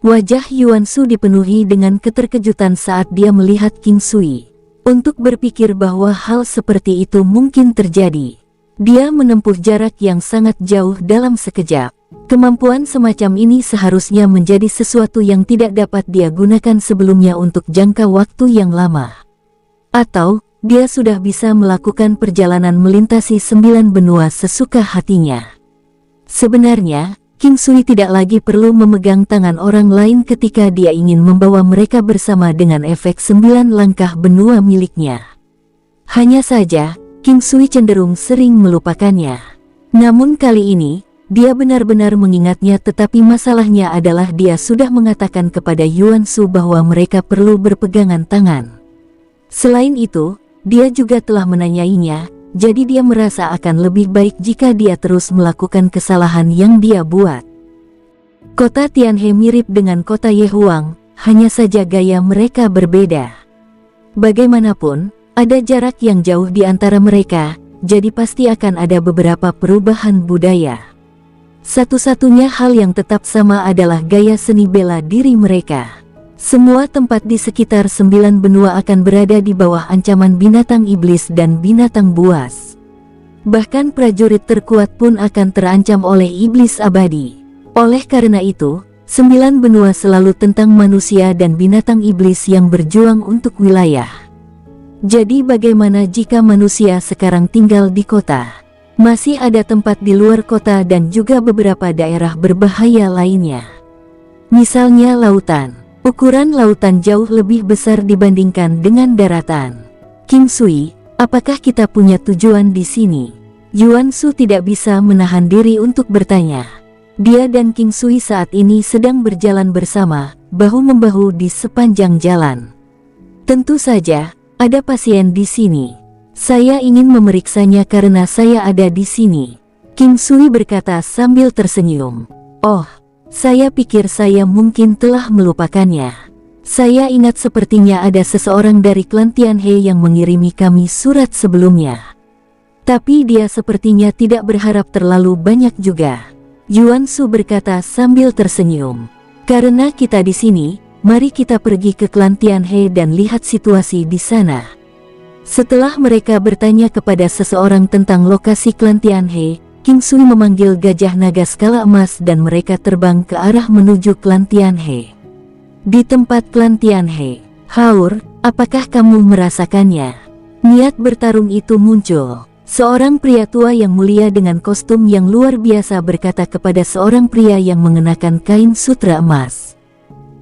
Wajah Yuan Shu dipenuhi dengan keterkejutan saat dia melihat King Sui. Untuk berpikir bahwa hal seperti itu mungkin terjadi, dia menempuh jarak yang sangat jauh dalam sekejap. Kemampuan semacam ini seharusnya menjadi sesuatu yang tidak dapat dia gunakan sebelumnya untuk jangka waktu yang lama. Atau, dia sudah bisa melakukan perjalanan melintasi 9 benua sesuka hatinya. Sebenarnya, King Sui tidak lagi perlu memegang tangan orang lain ketika dia ingin membawa mereka bersama dengan efek 9 langkah benua miliknya. Hanya saja, King Sui cenderung sering melupakannya. Namun kali ini, dia benar-benar mengingatnya, tetapi masalahnya adalah dia sudah mengatakan kepada Yuan Shu bahwa mereka perlu berpegangan tangan. Selain itu, dia juga telah menanyainya. Jadi dia merasa akan lebih baik jika dia terus melakukan kesalahan yang dia buat. Kota Tianhe mirip dengan kota Yehuang, hanya saja gaya mereka berbeda. Bagaimanapun, Ada jarak yang jauh di antara mereka, jadi pasti akan ada beberapa perubahan budaya. Satu-satunya hal yang tetap sama adalah gaya seni bela diri mereka. Semua tempat di sekitar 9 benua akan berada di bawah ancaman binatang iblis dan binatang buas. Bahkan prajurit terkuat pun akan terancam oleh iblis abadi. Oleh karena itu, 9 benua selalu tentang manusia dan binatang iblis yang berjuang untuk wilayah. Jadi bagaimana jika manusia sekarang tinggal di kota? Masih ada tempat di luar kota dan juga beberapa daerah berbahaya lainnya. Misalnya lautan. Ukuran lautan jauh lebih besar dibandingkan dengan daratan. King Sui, apakah kita punya tujuan di sini? Yuan Shu tidak bisa menahan diri untuk bertanya. Dia dan King Sui saat ini sedang berjalan bersama, bahu-membahu di sepanjang jalan. Tentu saja, ada pasien di sini. Saya ingin memeriksanya karena saya ada di sini. King Sui berkata sambil tersenyum. Oh, saya pikir saya mungkin telah melupakannya. Saya ingat sepertinya ada seseorang dari klan Tianhe yang mengirimi kami surat sebelumnya. Tapi dia sepertinya tidak berharap terlalu banyak juga. Yuan Shu berkata sambil tersenyum. Karena kita di sini, mari kita pergi ke klan Tianhe dan lihat situasi di sana. Setelah mereka bertanya kepada seseorang tentang lokasi klan Tianhe, King Sui memanggil gajah naga skala emas dan mereka terbang ke arah menuju klan Tianhe. Di tempat klan Tianhe, Haur, apakah kamu merasakannya? Niat bertarung itu muncul. Seorang pria tua yang mulia dengan kostum yang luar biasa berkata kepada seorang pria yang mengenakan kain sutra emas.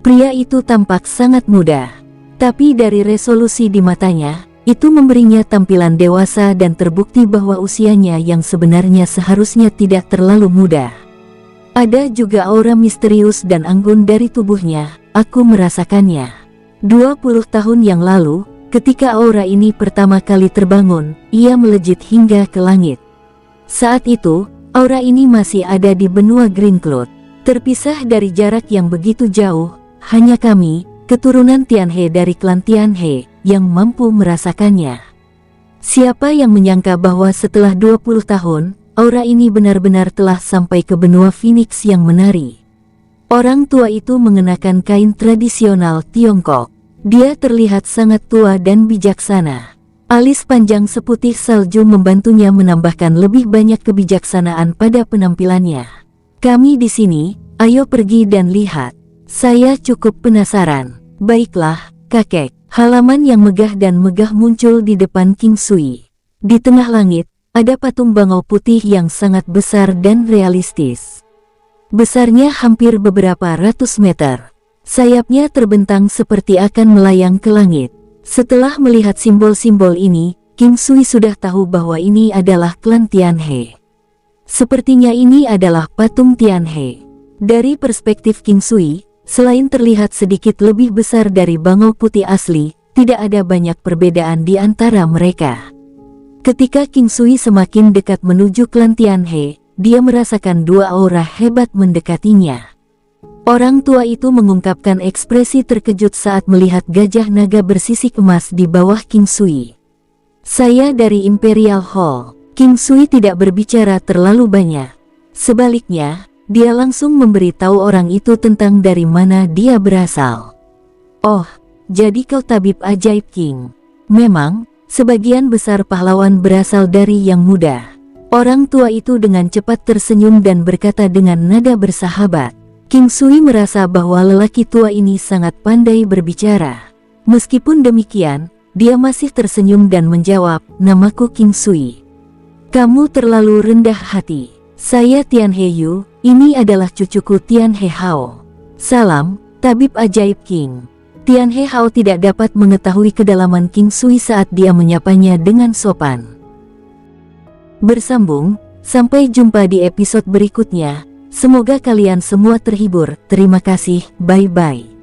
Pria itu tampak sangat muda, tapi dari resolusi di matanya, itu memberinya tampilan dewasa dan terbukti bahwa usianya yang sebenarnya seharusnya tidak terlalu muda. Ada juga aura misterius dan anggun dari tubuhnya, aku merasakannya. 20 tahun yang lalu, ketika aura ini pertama kali terbangun, ia melejit hingga ke langit. Saat itu, aura ini masih ada di benua Green Cloud, terpisah dari jarak yang begitu jauh. Hanya kami, keturunan Tianhe dari klan Tianhe, yang mampu merasakannya. Siapa yang menyangka bahwa setelah 20 tahun, aura ini benar-benar telah sampai ke benua Phoenix yang menari. Orang tua itu mengenakan kain tradisional Tiongkok. Dia terlihat sangat tua dan bijaksana. Alis panjang seputih salju membantunya menambahkan lebih banyak kebijaksanaan pada penampilannya. Kami di sini, ayo pergi dan lihat. Saya cukup penasaran. Baiklah, kakek. Halaman yang megah dan megah muncul di depan King Sui. Di tengah langit, ada patung bangau putih yang sangat besar dan realistis. Besarnya hampir beberapa ratus meter. Sayapnya terbentang seperti akan melayang ke langit. Setelah melihat simbol-simbol ini, King Sui sudah tahu bahwa ini adalah klan Tianhe. Sepertinya ini adalah patung Tianhe. Dari perspektif King Sui, selain terlihat sedikit lebih besar dari bangau putih asli, tidak ada banyak perbedaan di antara mereka. Ketika King Sui semakin dekat menuju klan Tianhe, dia merasakan dua aura hebat mendekatinya. Orang tua itu mengungkapkan ekspresi terkejut saat melihat gajah naga bersisik emas di bawah King Sui. Saya dari Imperial Hall. King Sui tidak berbicara terlalu banyak. Sebaliknya, dia langsung memberitahu orang itu tentang dari mana dia berasal. Oh, jadi kau tabib ajaib King. Memang, sebagian besar pahlawan berasal dari yang muda. Orang tua itu dengan cepat tersenyum dan berkata dengan nada bersahabat. King Sui merasa bahwa lelaki tua ini sangat pandai berbicara. Meskipun demikian, dia masih tersenyum dan menjawab, namaku King Sui. Kamu terlalu rendah hati. Saya Tianhe Yu, ini adalah cucuku Tianhe Hao. Salam, tabib ajaib King. Tianhe Hao tidak dapat mengetahui kedalaman King Sui saat dia menyapanya dengan sopan. Bersambung, sampai jumpa di episode berikutnya. Semoga kalian semua terhibur. Terima kasih, bye-bye.